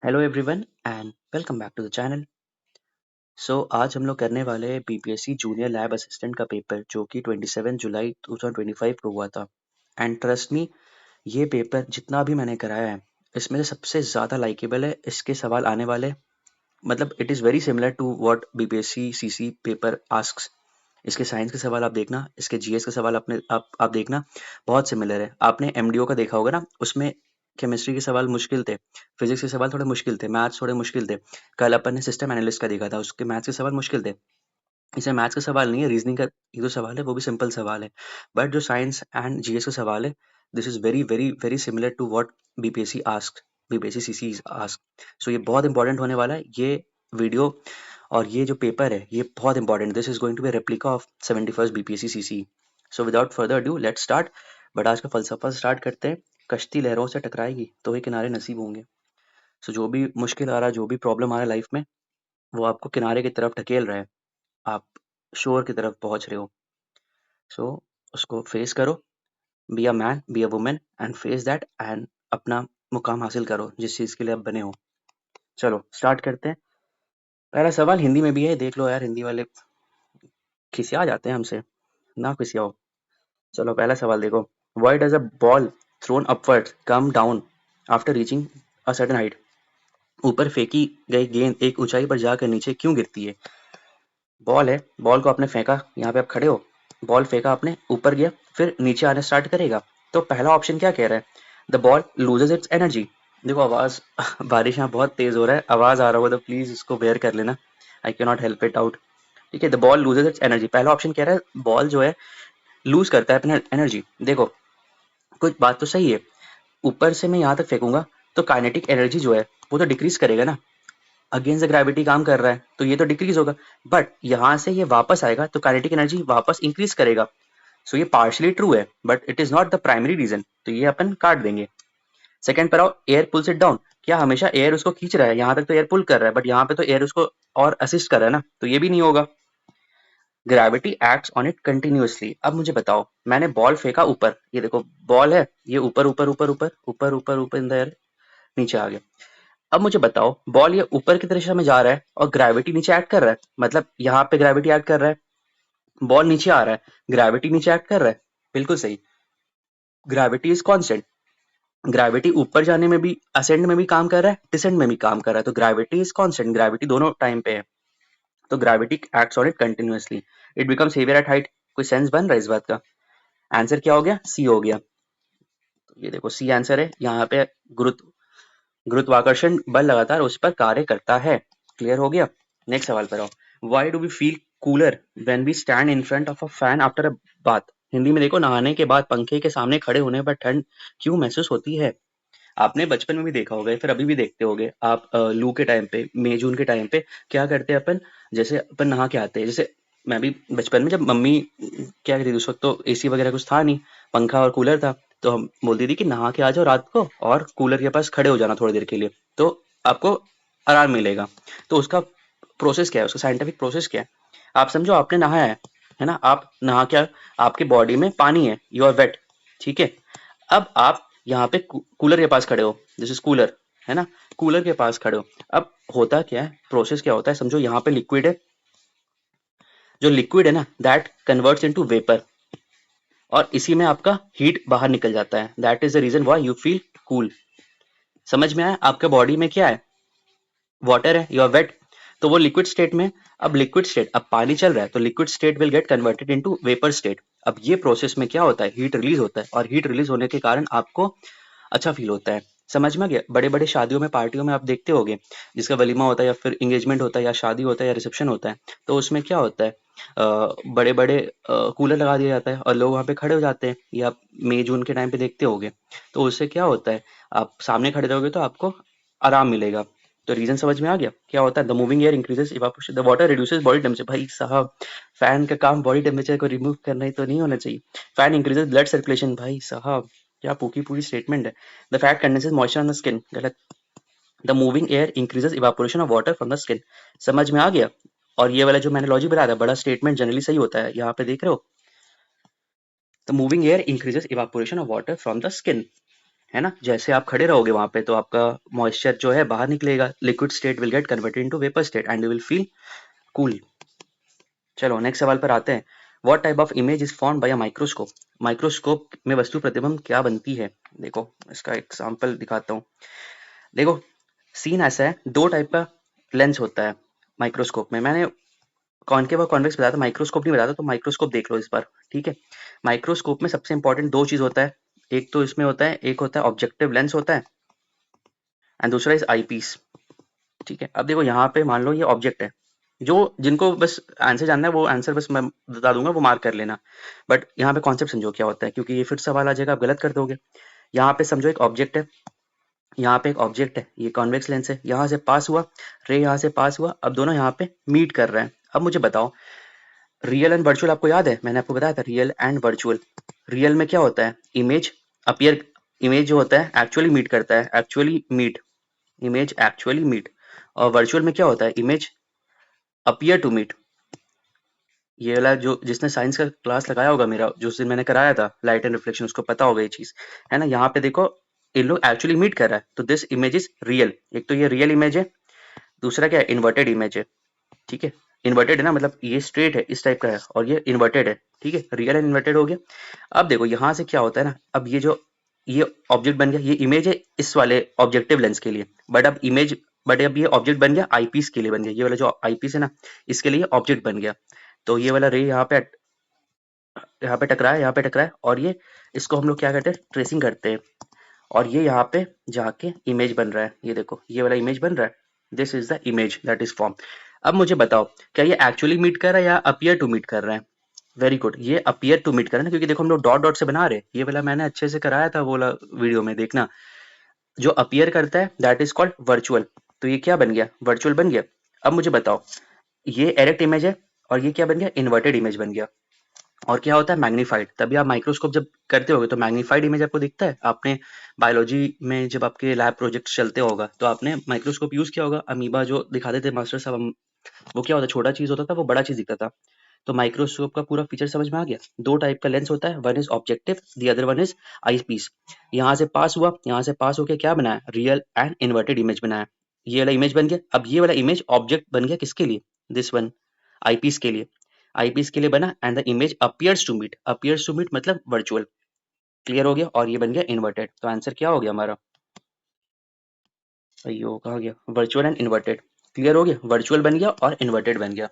Hello everyone and welcome back to the channel. आज हम लोग करने वाले हैं बीपीएससी जूनियर लैब असिस्टेंट का पेपर जो कि 27 जुलाई 2025 को हुआ था। एंड ट्रस्ट मी, ये पेपर जितना भी मैंने कराया है इसमें से सबसे ज़्यादा लाइकेबल है। इसके सवाल आने वाले मतलब it is very similar to what BPSC CC paper asks. इसके साइंस के सवाल आप देखना, इसके जीएस के सवाल अपने आप देखना, बहुत सिमिलर है। आपने एमडीओ का देखा होगा ना, उसमें केमिस्ट्री के सवाल मुश्किल थे, फिजिक्स के सवाल थोड़े मुश्किल थे, मैथ्स थोड़े मुश्किल थे। कल अपन ने सिस्टम एनालिस्ट का देखा था, उसके मैथ्स के सवाल मुश्किल थे। इसमें मैथ्स का सवाल नहीं है, रीजनिंग का एक दो सवाल है, वो भी सिंपल सवाल है। बट जो साइंस एंड जीएस का सवाल है, this is very very very similar to what BPSC ask, BPSC CC ask. So ये बहुत इंपॉर्टेंट होने वाला है ये वीडियो। और ये जो पेपर है ये बहुत important, this is going to be replica of 71st BPSC CC. So without further due let's start. But आज का फलसफा स्टार्ट करते हैं। कश्ती लहरों से टकराएगी तो ही किनारे नसीब होंगे। जो भी मुश्किल आ रहा है, जो भी प्रॉब्लम आ रहा है लाइफ में, वो आपको किनारे की तरफ ढकेल रहा है, आप शोर की तरफ पहुंच रहे हो। सो उसको फेस करो, be a man, be a women and face that and अपना मुकाम हासिल करो जिस चीज़ के लिए आप बने हो। चलो स्टार्ट करते हैं। पहला सवाल हिंदी में भी है, देख लो यार, हिंदी वाले खिसिया जाते हैं हमसे, ना खिसियाओ। चलो पहला सवाल देखो। Why does a ball throne upward come down after reaching a certain height? ऊपर फेंकी गई गेंद एक ऊंचाई पर जाकर नीचे क्यों गिरती है? बॉल है, बॉल को आपने फेंका, यहाँ पे आप खड़े हो, बॉल फेंका आपने, ऊपर गया, फिर नीचे आना स्टार्ट करेगा। तो पहला ऑप्शन क्या कह रहा है? The ball loses it's energy. देखो आवाज बारिश यहाँ बहुत तेज हो रहा है, आवाज आ रहा होगा तो प्लीज इसको बेयर कर लेना, I can not help it out. ठीक है, the ball loses it's energy, पहला ऑप्शन कह रहा है बॉल जो है लूज करता है अपना एनर्जी। देखो कुछ बात तो सही है, ऊपर से मैं यहाँ तक फेंकूंगा तो काइनेटिक एनर्जी जो है वो तो डिक्रीज करेगा ना, अगेंस्ट द ग्रेविटी काम कर रहा है तो ये तो डिक्रीज होगा। बट यहाँ से ये वापस आएगा तो काइनेटिक एनर्जी वापस इंक्रीज करेगा। सो ये पार्शली ट्रू है but it is not the primary reason, तो ये अपन काट देंगे। सेकंड पर आओ, एयर पुल्स इट डाउन। क्या हमेशा एयर उसको खींच रहा है? यहाँ तक तो एयर पुल कर रहा है बट यहाँ पे तो एयर उसको और असिस्ट कर रहा है ना, तो ये भी नहीं होगा। Gravity acts on it continuously. अब मुझे बताओ, मैंने बॉल फेंका ऊपर, ये देखो बॉल है, ये ऊपर ऊपर ऊपर ऊपर ऊपर ऊपर ऊपर इन द एयर, नीचे आ गया। अब मुझे बताओ, बॉल ये ऊपर की दिशा में जा रहा है और ग्रेविटी नीचे एक्ट कर रहा है, मतलब यहाँ पे ग्रेविटी एक्ट कर रहा है, बॉल नीचे आ रहा है, ग्रेविटी नीचे एक्ट कर रहा है। बिल्कुल सही, ग्रेविटी इज कांस्टेंट। ग्रेविटी ऊपर जाने में भी, असेंड में भी काम कर रहा है, डिसेंड में भी काम कर रहा है, तो ग्रेविटी इज कांस्टेंट, ग्रेविटी दोनों टाइम पे है। तो gravity acts on it continuously, it becomes heavier at height. कोई सेंस बन रहा है इस बात का? आंसर क्या हो गया? सी हो गया। तो ये देखो सी आंसर है। यहाँ पे गुरुत्वाकर्षण बल लगातार उस पर कार्य करता है। क्लियर हो गया। नेक्स्ट सवाल पर आओ। Why do we feel cooler when we stand in front of a fan after a bath? Hindi में देखो, नहाने के बाद पंखे के सामने खड़े होने पर ठंड क्यों महसूस होती है? आपने बचपन में भी देखा होगा या फिर अभी भी देखते होगे आप, लू के टाइम पे, मई जून के टाइम पे क्या करते हैं अपन, जैसे अपन नहा के आते हैं, जैसे मैं भी बचपन में, जब मम्मी क्या कहती थी, उस वक्त तो एसी वगैरह कुछ था नहीं, पंखा और कूलर था, तो हम बोलती थी कि नहा के आ जाओ रात को और कूलर के पास खड़े हो जाना थोड़ी देर के लिए, तो आपको आराम मिलेगा। तो उसका प्रोसेस क्या है, उसका साइंटिफिक प्रोसेस क्या है? आप समझो आपने नहाया है ना, आप नहा क्या, आपके बॉडी में पानी है, यू आर वेट, ठीक है। अब आप यहाँ पे कूलर के पास खड़े हो, दिस इज कूलर, है ना, कूलर के पास खड़े हो। अब होता क्या है, प्रोसेस क्या होता है, समझो यहाँ पे लिक्विड है, जो लिक्विड है ना दैट कन्वर्ट्स इनटू वेपर, और इसी में आपका हीट बाहर निकल जाता है, that is the reason why you feel cool. समझ में आया? आपके बॉडी में क्या है, वाटर है, यू आर वेट, तो वो लिक्विड स्टेट में, अब लिक्विड स्टेट, अब पानी चल रहा है तो liquid state will get converted into vapour state. अब ये प्रोसेस में क्या होता है, हीट रिलीज होता है, और हीट रिलीज होने के कारण आपको अच्छा फील होता है। समझ में आ गया? बड़े बड़े शादियों में, पार्टियों में आप देखते होगे, जिसका वलीमा होता है या फिर इंगेजमेंट होता है या शादी होता है या रिसेप्शन होता है, तो उसमें क्या होता है, बड़े बड़े कूलर लगा दिया जाता है और लोग वहाँ पे खड़े हो जाते हैं, या आप मई जून के टाइम पे देखते होगे। तो उससे क्या होता है, आप सामने खड़े रहोगे तो आपको आराम मिलेगा। तो रीजन समझ में आ गया? क्या होता है, the moving air increases evaporation, the water reduces body temperature. भाई साहब, फैन का काम बॉडी टेम्परेचर को रिमूव करना ही तो नहीं होना चाहिए। फैन इंक्रीजेस ब्लड सर्कुलेशन, भाई साहब क्या पूकी पूरी स्टेटमेंट है। The fat condenses moisture on the skin, गलत। The moving air increases evaporation of water from the skin. समझ में आ गया? और ये वाला जो मैंने लॉजिक बताया था, बड़ा स्टेटमेंट जनरली सही होता है, यहाँ पे देख रहे हो, the moving air increases evaporation of water from the skin. है ना? जैसे आप खड़े रहोगे वहाँ पे तो आपका मॉइस्चर जो है बाहर निकलेगा, liquid state will get converted into vapour state and you will feel cool. चलो नेक्स्ट सवाल पर आते हैं। What type of image is formed by a microscope? Microscope में वस्तु प्रतिबिंब क्या बनती है? देखो इसका एग्जांपल दिखाता हूँ। देखो सीन ऐसा है, दो टाइप का लेंस होता है माइक्रोस्कोप में। मैंने कॉनकेव और कॉन्वेक्स बताया था, माइक्रोस्कोप नहीं बताया था, तो माइक्रोस्कोप देख लो इस बार, ठीक है। माइक्रोस्कोप में सबसे इंपॉर्टेंट दो चीज होता है, एक तो इसमें होता है, एक होता है ऑब्जेक्टिव लेंस होता है एंड दूसरा इज आई पीस, ठीक है। अब देखो यहाँ पे मान लो ये ऑब्जेक्ट है, जो जिनको बस आंसर जानना है वो आंसर बस मैं बता दूंगा, वो मार्क कर लेना। बट यहाँ पे कॉन्सेप्ट समझो क्या होता है, क्योंकि ये फिर सवाल आ जाएगा, आप गलत कर दोगे। यहाँ पे समझो एक ऑब्जेक्ट है, यहाँ पे एक ऑब्जेक्ट है, ये कॉन्वेक्स लेंस है, यहाँ से पास हुआ रे, यहाँ से पास हुआ, अब दोनों यहाँ पे मीट कर रहे हैं। अब मुझे बताओ, रियल एंड वर्चुअल आपको याद है, मैंने आपको बताया था रियल एंड वर्चुअल। रियल में क्या होता है, इमेज अपीयर, इमेज जो होता है एक्चुअली मीट करता है, actually meet, image actually meet. और वर्चुअल में क्या होता है, इमेज अपीयर टू मीट। ये वाला जो जिसने साइंस का क्लास लगाया होगा मेरा, जो उस दिन मैंने कराया था लाइट एंड रिफ्लेक्शन, उसको पता होगा ये चीज, है ना। यहाँ पे देखो इन लोग एक्चुअली मीट कर रहा है, तो दिस इमेज इज रियल। एक तो ये रियल इमेज है, दूसरा क्या है, इन्वर्टेड इमेज है, ठीक है। इन्वर्टेड है ना, मतलब ये स्ट्रेट है इस टाइप का है, और ये इन्वर्टेड है, ठीक है। रियल एंड इन्वर्टेड हो गया। अब देखो यहाँ से क्या होता है ना, अब ये जो ये ऑब्जेक्ट बन गया, ये इमेज है इस वाले ऑब्जेक्टिव लेंस के लिए, बट अब ये ऑब्जेक्ट बन गया आईपीस के लिए, बन गया ये वाला जो आईपीस है ना, इसके लिए ऑब्जेक्ट बन गया। तो ये वाला रे यहाँ पे टकराया, यहाँ पे टकराया, और ये इसको हम लोग क्या करते हैं, ट्रेसिंग करते हैं, और ये यहाँ पे जाके इमेज बन रहा है। ये देखो ये वाला इमेज बन रहा है, this is the image that is form. अब मुझे बताओ, क्या ये एक्चुअली मीट कर रहा है या अपियर टू मीट कर रहा है? वेरी गुड, ये अपियर टू मीट कर रहा है ना, क्योंकि देखो हम लोग डॉट डॉट से बना रहे हैं, ये वाला मैंने अच्छे से कराया था, वो वाला वीडियो में देखना। जो अपीयर करता है दैट इज कॉल्ड वर्चुअल। तो ये क्या बन गया, वर्चुअल बन गया। अब मुझे बताओ, ये डायरेक्ट इमेज है, और ये क्या बन गया, इन्वर्टेड इमेज बन गया। और क्या होता है, मैग्नीफाइड। तभी आप माइक्रोस्कोप जब करते होगे तो मैग्नीफाइड इमेज आपको दिखता है। आपने बायोलॉजी में जब आपके लैब प्रोजेक्ट चलते होगा तो आपने माइक्रोस्कोप यूज किया होगा, अमीबा जो दिखाते थे मास्टर साहब वो क्या होता, छोटा चीज होता था, वो बड़ा चीज दिखता था। तो माइक्रोस्कोप का पूरा फीचर समझ में आ गया। दो टाइप का लेंस होता है, one is objective, the other one is eyepiece. यहाँ से पास हुआ, यहाँ से पास होकर क्या बनाया, रियल एंड इन्वर्टेड इमेज बनाया। ये वाला इमेज बन गया। अब ये वाला इमेज ऑब्जेक्ट बन गया किसके लिए, दिस वन, आई पीस के लिए। आई पीस के लिए बना, and the image appears to meet, appears to meet मतलब वर्चुअल। क्लियर हो गया, और ये बन गया इन्वर्टेड। तो आंसर क्या हो गया हमारा, अयो कहा गया, वर्चुअल एंड इन्वर्टेड। क्लियर हो गया, वर्चुअल बन गया और इन्वर्टेड बन गया।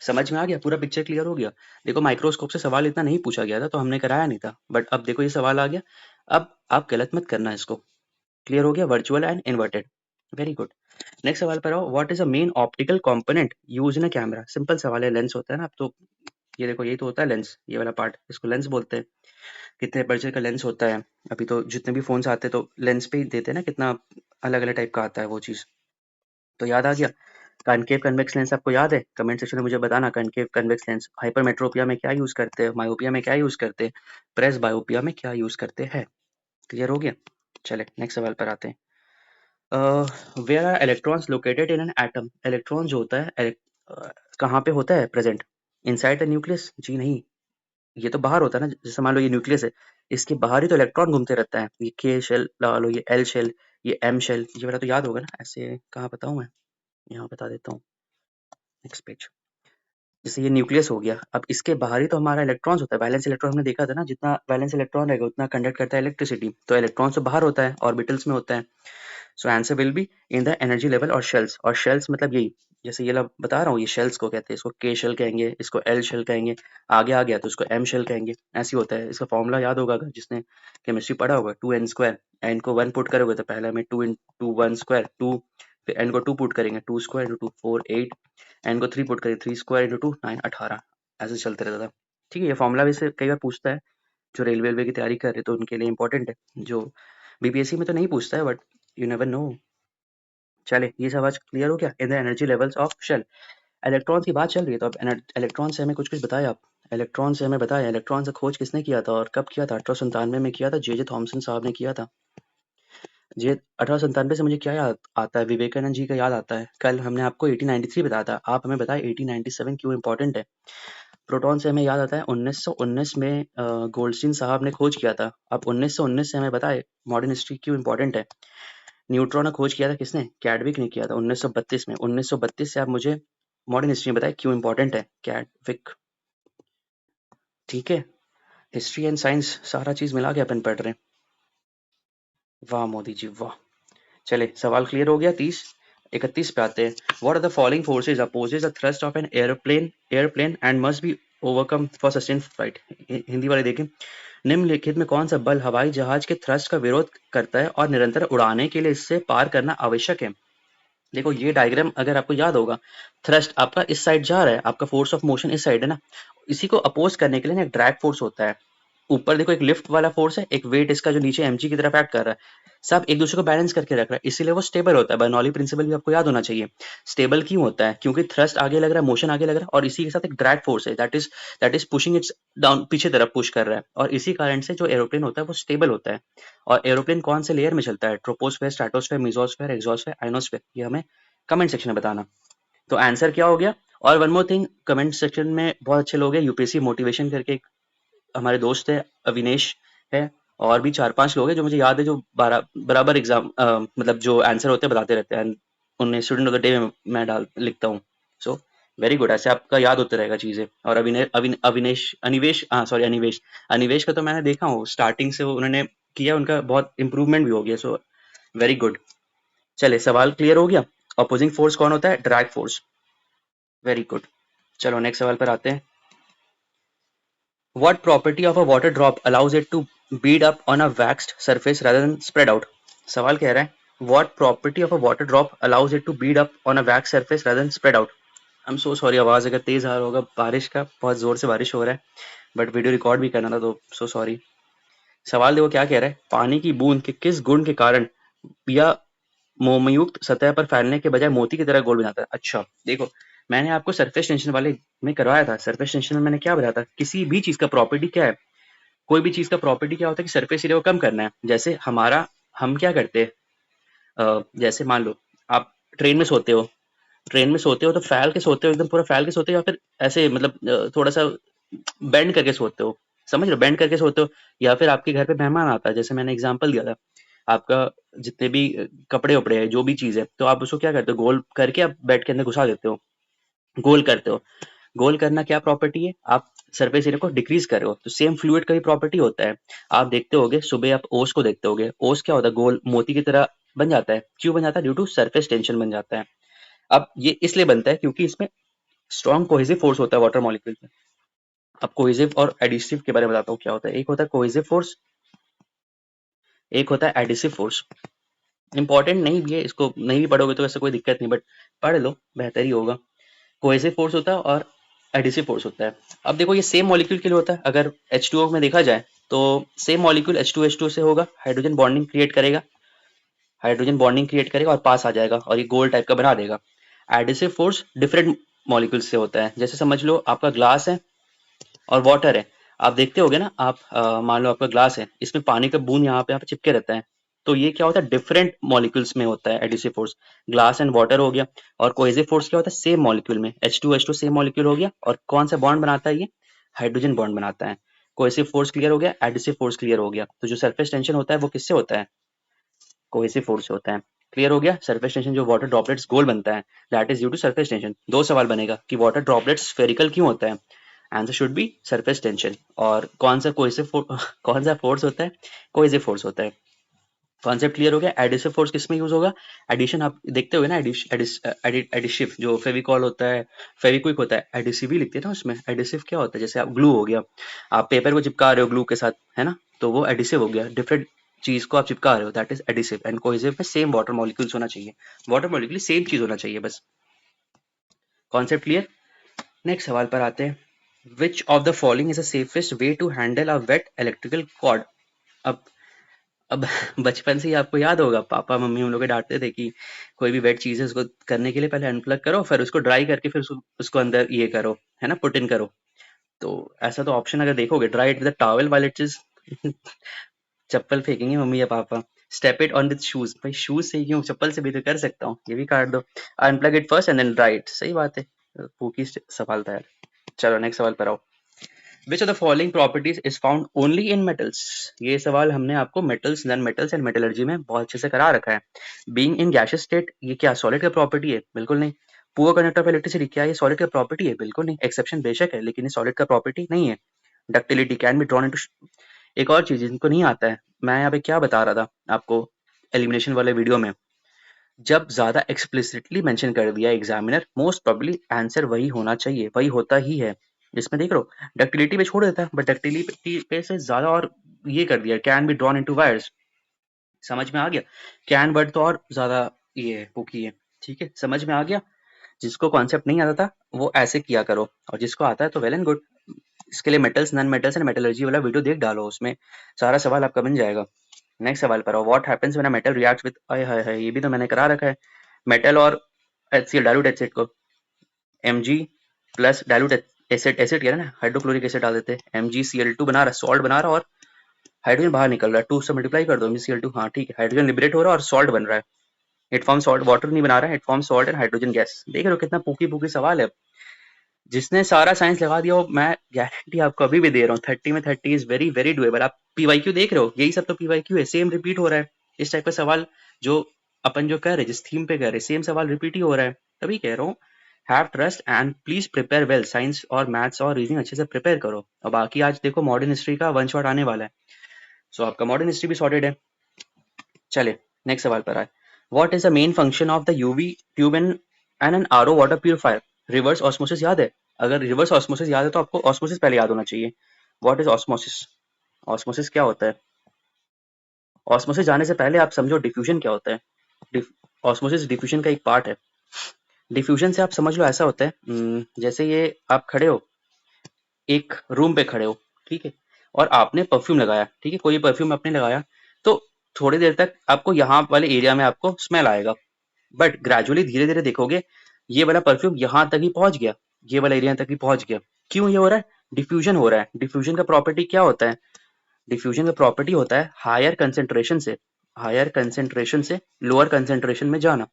समझ में आ गया, पूरा पिक्चर क्लियर हो गया। देखो माइक्रोस्कोप से सवाल इतना नहीं पूछा गया था तो हमने कराया नहीं था, बट अब देखो ये सवाल आ गया। अब आप गलत मत करना इसको। क्लियर हो गया, virtual and inverted. Very good. Next सवाल पर आओ, what is a main optical component use in a camera? Simple सवाल है, लेंस होता है ना। अब तो ये देखो, ये तो होता है लेंस, ये वाला पार्ट, इसको लेंस बोलते हैं। कितने अपर्चर का लेंस होता है, अभी तो जितने भी फोन्स आते हैं तो लेंस पे ही देते हैं ना, कितना अलग अलग टाइप का आता है वो चीज। तो याद आ गया। कॉनकेव कन्वेक्स लेंस आपको याद है? कमेंट सेक्शन में मुझे बताना, कॉनकेव कन्वेक्स लेंस हाइपरमेट्रोपिया में क्या यूज करते हैं, मायोपिया में क्या यूज करते हैं, प्रेस बायोपिया में क्या यूज करते हैं। क्लियर हो गया। चले नेक्स्ट सवाल पर आते हैं। Where are electrons located in an atom? Electron जो होता है कहाँ पे होता है प्रेजेंट, इनसाइड द न्यूक्लियस? जी नहीं, ये तो बाहर होता है ना। जैसे मान लो ये न्यूक्लियस है, इसके बाहर ही तो इलेक्ट्रॉन घूमते रहता है। ये के शेल लगा लो, ये एल शेल, ये एम शेल, ये वाला तो याद होगा ना। ऐसे कहाँ बताऊँ मैं, यहाँ बता देता हूँ, नेक्स्ट पेज। जैसे ये न्यूक्लियस हो गया, अब इसके बाहर ही तो हमारा इलेक्ट्रॉन्स होता है। वैलेंस इलेक्ट्रॉन हमने देखा था ना, जितना वैलेंस इलेक्ट्रॉन रहेगा उतना कंडक्ट करता है इलेक्ट्रिसिटी। तो इलेक्ट्रॉन्स तो बाहर होता है, ऑर्बिटल्स में होता है। So answer will be in the energy level और शेल्स। और शेल्स मतलब यही, जैसे ये लोग बता रहा हूँ, ये शेल्स को कहते हैं, इसको के शेल कहेंगे, इसको एल शेल कहेंगे, आगे आ गया तो इसको एम शेल कहेंगे। ऐसे ही होता है। इसका फॉर्मूला याद होगा अगर जिसने केमिस्ट्री पढ़ा होगा, 2n²। एन को 1 पुट करोगे तो पहले में 2 × 1², 2, फिर एन को 2 पुट करेंगे, 2² × 2 4 8, एन को 3 पुट करेंगे, 3² × 2 9 18। ऐसे चलते रहता था। ठीक है, ये फॉर्मूला भी से कई बार पूछता है, जो रेलवे वेलवे की तैयारी कर रहे तो उनके लिए इंपॉर्टेंट है। जो बीपीएससी में तो नहीं पूछता है, बट यू नेवर नो। चले ये सब आज क्लियर हो गया। In the energy levels of shell, electrons की बात चल रही है तो अब इलेक्ट्रॉन से हमें कुछ कुछ बताया आप। इलेक्ट्रॉन से हमें बताया, इलेक्ट्रॉन से खोज किसने किया था और कब किया था? 1897 में किया था, जे थॉमसन साहब ने किया था। जे 1897 से मुझे क्या याद आता है, विवेकानंद जी का याद आता है। कल हमने आपको 1893 बताया था, आप हमें बताए 1897 क्यों इंपॉर्टेंट है। प्रोटॉन से हमें याद आता है 1919 में गोल्डस्टीन साहब ने खोज किया था। अब 1919 से हमें बताए मॉडर्न हिस्ट्री क्यों इंपॉर्टेंट है। न्यूट्रॉन का खोज किया था किसने? कैडविक ने किया था 1932 में। 1932 से आप मुझे मॉडर्न हिस्ट्री में बताए क्यों इंपॉर्टेंट है कैडविक। ठीक है, हिस्ट्री एंड साइंस सारा चीज मिला के अपन पढ़ रहे हैं। वाह मोदी जी वाह। चले सवाल क्लियर हो गया। 31 पे आते हैं। What are the following forces opposes the thrust of an airplane and must be overcome for sustain flight. Hindi वाले देखें। निम्नलिखित में कौन सा बल हवाई जहाज के थ्रस्ट का विरोध करता है और निरंतर उड़ाने के लिए इससे पार करना आवश्यक है। देखो ये डायग्राम अगर आपको याद होगा, थ्रस्ट आपका इस साइड जा रहा है, आपका फोर्स ऑफ मोशन इस साइड है ना, इसी को अपोज करने के लिए ना एक ड्रैग फोर्स होता है। ऊपर देखो एक लिफ्ट वाला फोर्स है, एक वेट इसका जो नीचे mg की तरफ एक्ट कर रहा है, सब एक दूसरे को बैलेंस करके रख रहा है, इसीलिए वो स्टेबल होता है। बर्नौली प्रिंसिपल भी आपको याद होना चाहिए। स्टेबल क्यों होता है? क्योंकि थ्रस्ट आगे लग रहा है, मोशन आगे लग रहा है, और इसी के साथ एक ड्रैग फोर्स है, that is pushing it's down, पीछे तरफ पुश कर रहा है, और इसी कारण से जो एरोप्लेन होता है वो स्टेबल होता है। और एरोप्लेन कौन से लेयर में चलता है? Troposphere, stratosphere, mesosphere, exosphere, ionosphere, ये हमें कमेंट सेक्शन में बताना। तो आंसर क्या हो गया? और one more thing, comment section में बहुत अच्छे लोग हैं, यूपीएससी मोटिवेशन करके हमारे दोस्त है, अविनेश है, और भी 4-5 लोग हैं जो मुझे याद है, जो बराबर एग्जाम मतलब जो आंसर होते हैं बताते रहते हैं। उन्हें स्टूडेंट ऑफ द डे में मैं लिखता हूँ। सो वेरी गुड, ऐसे आपका याद होते रहेगा चीजें। और अविनेश अनिवेश, हाँ सॉरी अनिवेश, अनिवेश का तो मैंने देखा हूँ स्टार्टिंग से उन्होंने किया, उनका बहुत इंप्रूवमेंट भी हो गया। So very good. चले सवाल क्लियर हो गया। अपोजिंग फोर्स कौन होता है? Drag force. Very good. चलो नेक्स्ट सवाल पर आते हैं। What property of a water drop allows it to bead up on a waxed surface rather than spread out? सवाल कह रहा है What property of a water drop allows it to bead up on a waxed surface rather than spread out? I'm so sorry, आवाज अगर तेज आ रहा होगा, बारिश का बहुत जोर से बारिश हो रहा है, बट वीडियो रिकॉर्ड भी करना था तो सो सॉरी। सवाल देखो क्या कह रहा है, पानी की बूंद के किस गुण के कारण या मोमयुक्त सतह पर फैलने के बजाय मोती की तरह गोल बनाता है? अच्छा देखो, मैंने आपको सरफेस टेंशन वाले में करवाया था। सरफेस टेंशन में मैंने क्या बताया था, किसी भी चीज का प्रॉपर्टी क्या है, कोई भी चीज का प्रॉपर्टी क्या होता है कि सरफेस एरिया को कम करना है। जैसे हम क्या करते हैं, जैसे मान लो आप ट्रेन में सोते हो, तो फैल के सोते हो, एकदम पूरा फैल के सोते हो, या फिर ऐसे मतलब थोड़ा सा बेंड करके सोते हो, समझ लो बेंड करके सोते हो। या फिर आपके घर पे मेहमान आता है, जैसे मैंने एग्जांपल दिया था, आपका जितने भी कपड़े वपड़े हैं, जो भी चीज है, तो आप उसको क्या करते हो, गोल करके आप बेड के अंदर घुसा देते हो, गोल करते हो। गोल करना क्या प्रॉपर्टी है? आप सरफेस एरिया को डिक्रीज कर रहे हो। तो सेम फ्लूइड का भी प्रॉपर्टी होता है। आप देखते होगे सुबह, आप ओस को देखते होगे, ओस क्या होता है, गोल मोती की तरह बन जाता है। क्यों बन जाता है? ड्यू टू सरफेस टेंशन बन जाता है। अब ये इसलिए बनता है क्योंकि इसमें स्ट्रॉन्ग कोहेसिव फोर्स होता है वाटर मॉलिक्यूल में। अब कोहेसिव और एडिसिव के बारे में बताता हूँ क्या होता है। एक होता है कोहेसिव फोर्स, एक होता है एडिसिव फोर्स। इंपॉर्टेंट नहीं भी है, इसको नहीं भी पढ़ोगे तो ऐसे कोई दिक्कत नहीं, बट पढ़ लो बेहतर ही होगा। कोहेसिव फोर्स होता है और एडिसिव फोर्स होता है। अब देखो ये सेम मॉलिक्यूल के लिए होता है। अगर H2O में देखा जाए तो सेम मॉलिक्यूल H2H2 से होगा, हाइड्रोजन बॉन्डिंग क्रिएट करेगा और पास आ जाएगा, और ये गोल टाइप का बना देगा। एडिसिव फोर्स डिफरेंट मॉलिक्यूल से होता है। जैसे समझ लो आपका ग्लास है और वाटर है, आप देखते होगे ना, आप मान लो आपका ग्लास है, इसमें पानी का बूंद यहाँ पे चिपके रहता है। तो ये क्या होता है, डिफरेंट मॉलिक्यूल्स में होता है adhesive force. Glass and water हो गया। और कोहेसिव फोर्स क्या होता है, सेम मॉलिक्यूल में H2H2 सेम मॉलिक्यूल हो गया, और कौन सा बॉन्ड बनाता है ये, हाइड्रोजन बॉन्ड बनाता है। कोहेसिव फोर्स क्लियर हो गया, एडिसिव फोर्स क्लियर हो गया। तो जो सरफेस टेंशन होता है वो किससे होता है, कोहेसिव फोर्स से होता है। क्लियर हो गया। सरफेस टेंशन जो वाटर ड्रॉपलेट्स गोल बनता है, that is due to surface tension. दो सवाल बनेगा कि वाटर ड्रॉपलेट्स स्फेरिकल क्यों होता है, answer should be surface tension. और कौन सा कोहेसिव कौन सा फोर्स होता है, कोहेसिव फोर्स होता है। कॉन्सेप्ट क्लियर हो गया। एडिसिव फोर्स किस में यूज होगा, एडिशन आप देखते हो ना, एडिशिव जो फेविकॉल होता है, फेविक्विक होता है, एडिसिव ही लिखते हैं ना उसमें। एडिसिव क्या होता है, जैसे आप ग्लू हो गया, आप पेपर को चिपका रहे हो ग्लू के साथ, है ना, तो वो एडिसिव हो गया। डिफरेंट चीज को आप चिपका रहे हो, that is adhesive. And cohesive में सेम वाटर मॉलिक्यूल्स होना चाहिए, वाटर मॉलिक्यूल सेम चीज होना चाहिए बस। Concept clear. नेक्स्ट सवाल पर आते हैं। Which of the following is the safest way to handle a wet electrical cord? अब अब बचपन से ही आपको याद होगा, पापा मम्मी हम लोग डांटते थे कि कोई भी वेट चीज है उसको करने के लिए पहले अनप्लग करो, फिर उसको ड्राई करके फिर उसको अंदर ये करो, है ना, पुट इन करो। तो ऐसा तो ऑप्शन अगर देखोगे, dry it with towel while it is चप्पल फेंकेंगे मम्मी या पापा। Step it on with shoes, भाई शूज से ही क्यों, चप्पल से भी तो कर सकता हूँ, ये भी काट दो। Unplug it first and then dry it, सही बात है। फूकी सवाल था यार। चलो नेक्स्ट सवाल पर आओ। विच of the following properties is found only in metals? ये सवाल हमने आपको metals, non metals and metallurgy में बहुत अच्छे से करा रखा है। बीइंग इन गैसियस स्टेट, ये क्या सॉलिड का प्रॉपर्टी है? बिल्कुल नहीं। पुअर कंडक्टर ऑफ इलेक्ट्रिसिटी, क्या ये सॉलिड का प्रॉपर्टी है? बिल्कुल नहीं। एक्सेप्शन बेशक है, लेकिन ये सॉलिड का प्रॉपर्टी नहीं है। Ductility can be drawn into, एक और चीज इनको नहीं आता है, मैं यहाँ पे क्या बता रहा था आपको एलिमिनेशन वाले वीडियो में, जब ज्यादा एक्सप्लिसिटली मेंशन कर दिया एग्जामिनर, मोस्ट प्रोबेबली आंसर वही होना चाहिए, वही होता ही है। इसमें देख लो डक्टिलिटी पे छोड़ देता है, बट डक्टिलिटी पे से ज्यादा और ये कर दिया, can be drawn into wires. समझ में आ गया? कैन वर्ड तो और ज्यादा ये पुकी है। ठीक है, समझ में आ गया? जिसको कॉन्सेप्ट नहीं आता था वो ऐसे किया करो, और जिसको आता है तो वेल एंड गुड। इसके लिए metals, non metals and metallurgy वाला वीडियो देख डालो, उसमें सारा सवाल आपका बन जाएगा। नेक्स्ट सवाल पर आओ। What happens when a metal reacts with, हाय हाय हाय, ये भी तो मैंने करा रखा है। मेटल और HCl डाइल्यूट एसिड को, Mg plus dilute acid, acid कह रहा है ना, हाइड्रोक्लोरिक एसिड डाल देते हैं, MgCl2 बना रहा है, सॉल्ट बना रहा है, और हाइड्रोजन बाहर निकल रहा है, 2 से मल्टीप्लाई कर दो, MgCl2, हाँ ठीक है, हाइड्रोजन लिबरेट हो रहा है और सॉल्ट बन रहा है। इट फॉर्म सॉल्ट, वाटर नहीं बना रहा है, it form salt and hydrogen gas. देख रहे हो कितना पूकी पूकी सवाल है। जिसने सारा साइंस लगा दिया हो, मैं गारंटी आपको अभी भी दे रहा हूँ, 30 में 30 इज वेरी वेरी डुएबल। आप PYQ देख रहे हो, यही सब तो PYQ है, सेम रिपीट हो रहा है। इस टाइप का सवाल जो अपन जो कर रहे, जिस थीम पे कर रहे, सेम सवाल रिपीट ही हो रहा है, तभी कह रहा हूँ have trust and please prepare well. Science और मैथ्स और रीजनिंग अच्छे से प्रिपेयर करो। और बाकी आज देखो मॉडर्न हिस्ट्री का वन शॉट आने वाला है, सो आपका मॉडर्न हिस्ट्री भी सॉर्टेड है। चले नेक्स्ट सवाल पर आए। What is the main function of the UV tube and an RO water purifier? Reverse osmosis याद है? अगर रिवर्स ऑस्मोसिस याद है तो आपको ऑस्मोसिस पहले याद होना चाहिए। What is osmosis? ऑस्मोसिस क्या होता है? ऑस्मोसिस जाने से पहले आप समझो डिफ्यूजन क्या होता है। ऑस्मोसिस डिफ्यूजन का एक पार्ट है। डिफ्यूजन से आप समझ लो ऐसा होता है, जैसे ये आप खड़े हो, एक रूम पे खड़े हो, ठीक है, और आपने परफ्यूम लगाया, ठीक है, कोई परफ्यूम आपने लगाया, तो थोड़ी देर तक आपको यहाँ वाले एरिया में आपको स्मेल आएगा, बट ग्रेजुअली धीरे धीरे देखोगे ये वाला परफ्यूम यहाँ तक ही पहुंच गया, ये वाला एरिया तक ही पहुंच गया। क्यों ये हो रहा है? डिफ्यूजन हो रहा है। डिफ्यूजन का प्रॉपर्टी क्या होता है? डिफ्यूजन का प्रॉपर्टी होता है हायर कंसेंट्रेशन से लोअर कंसेंट्रेशन में जाना,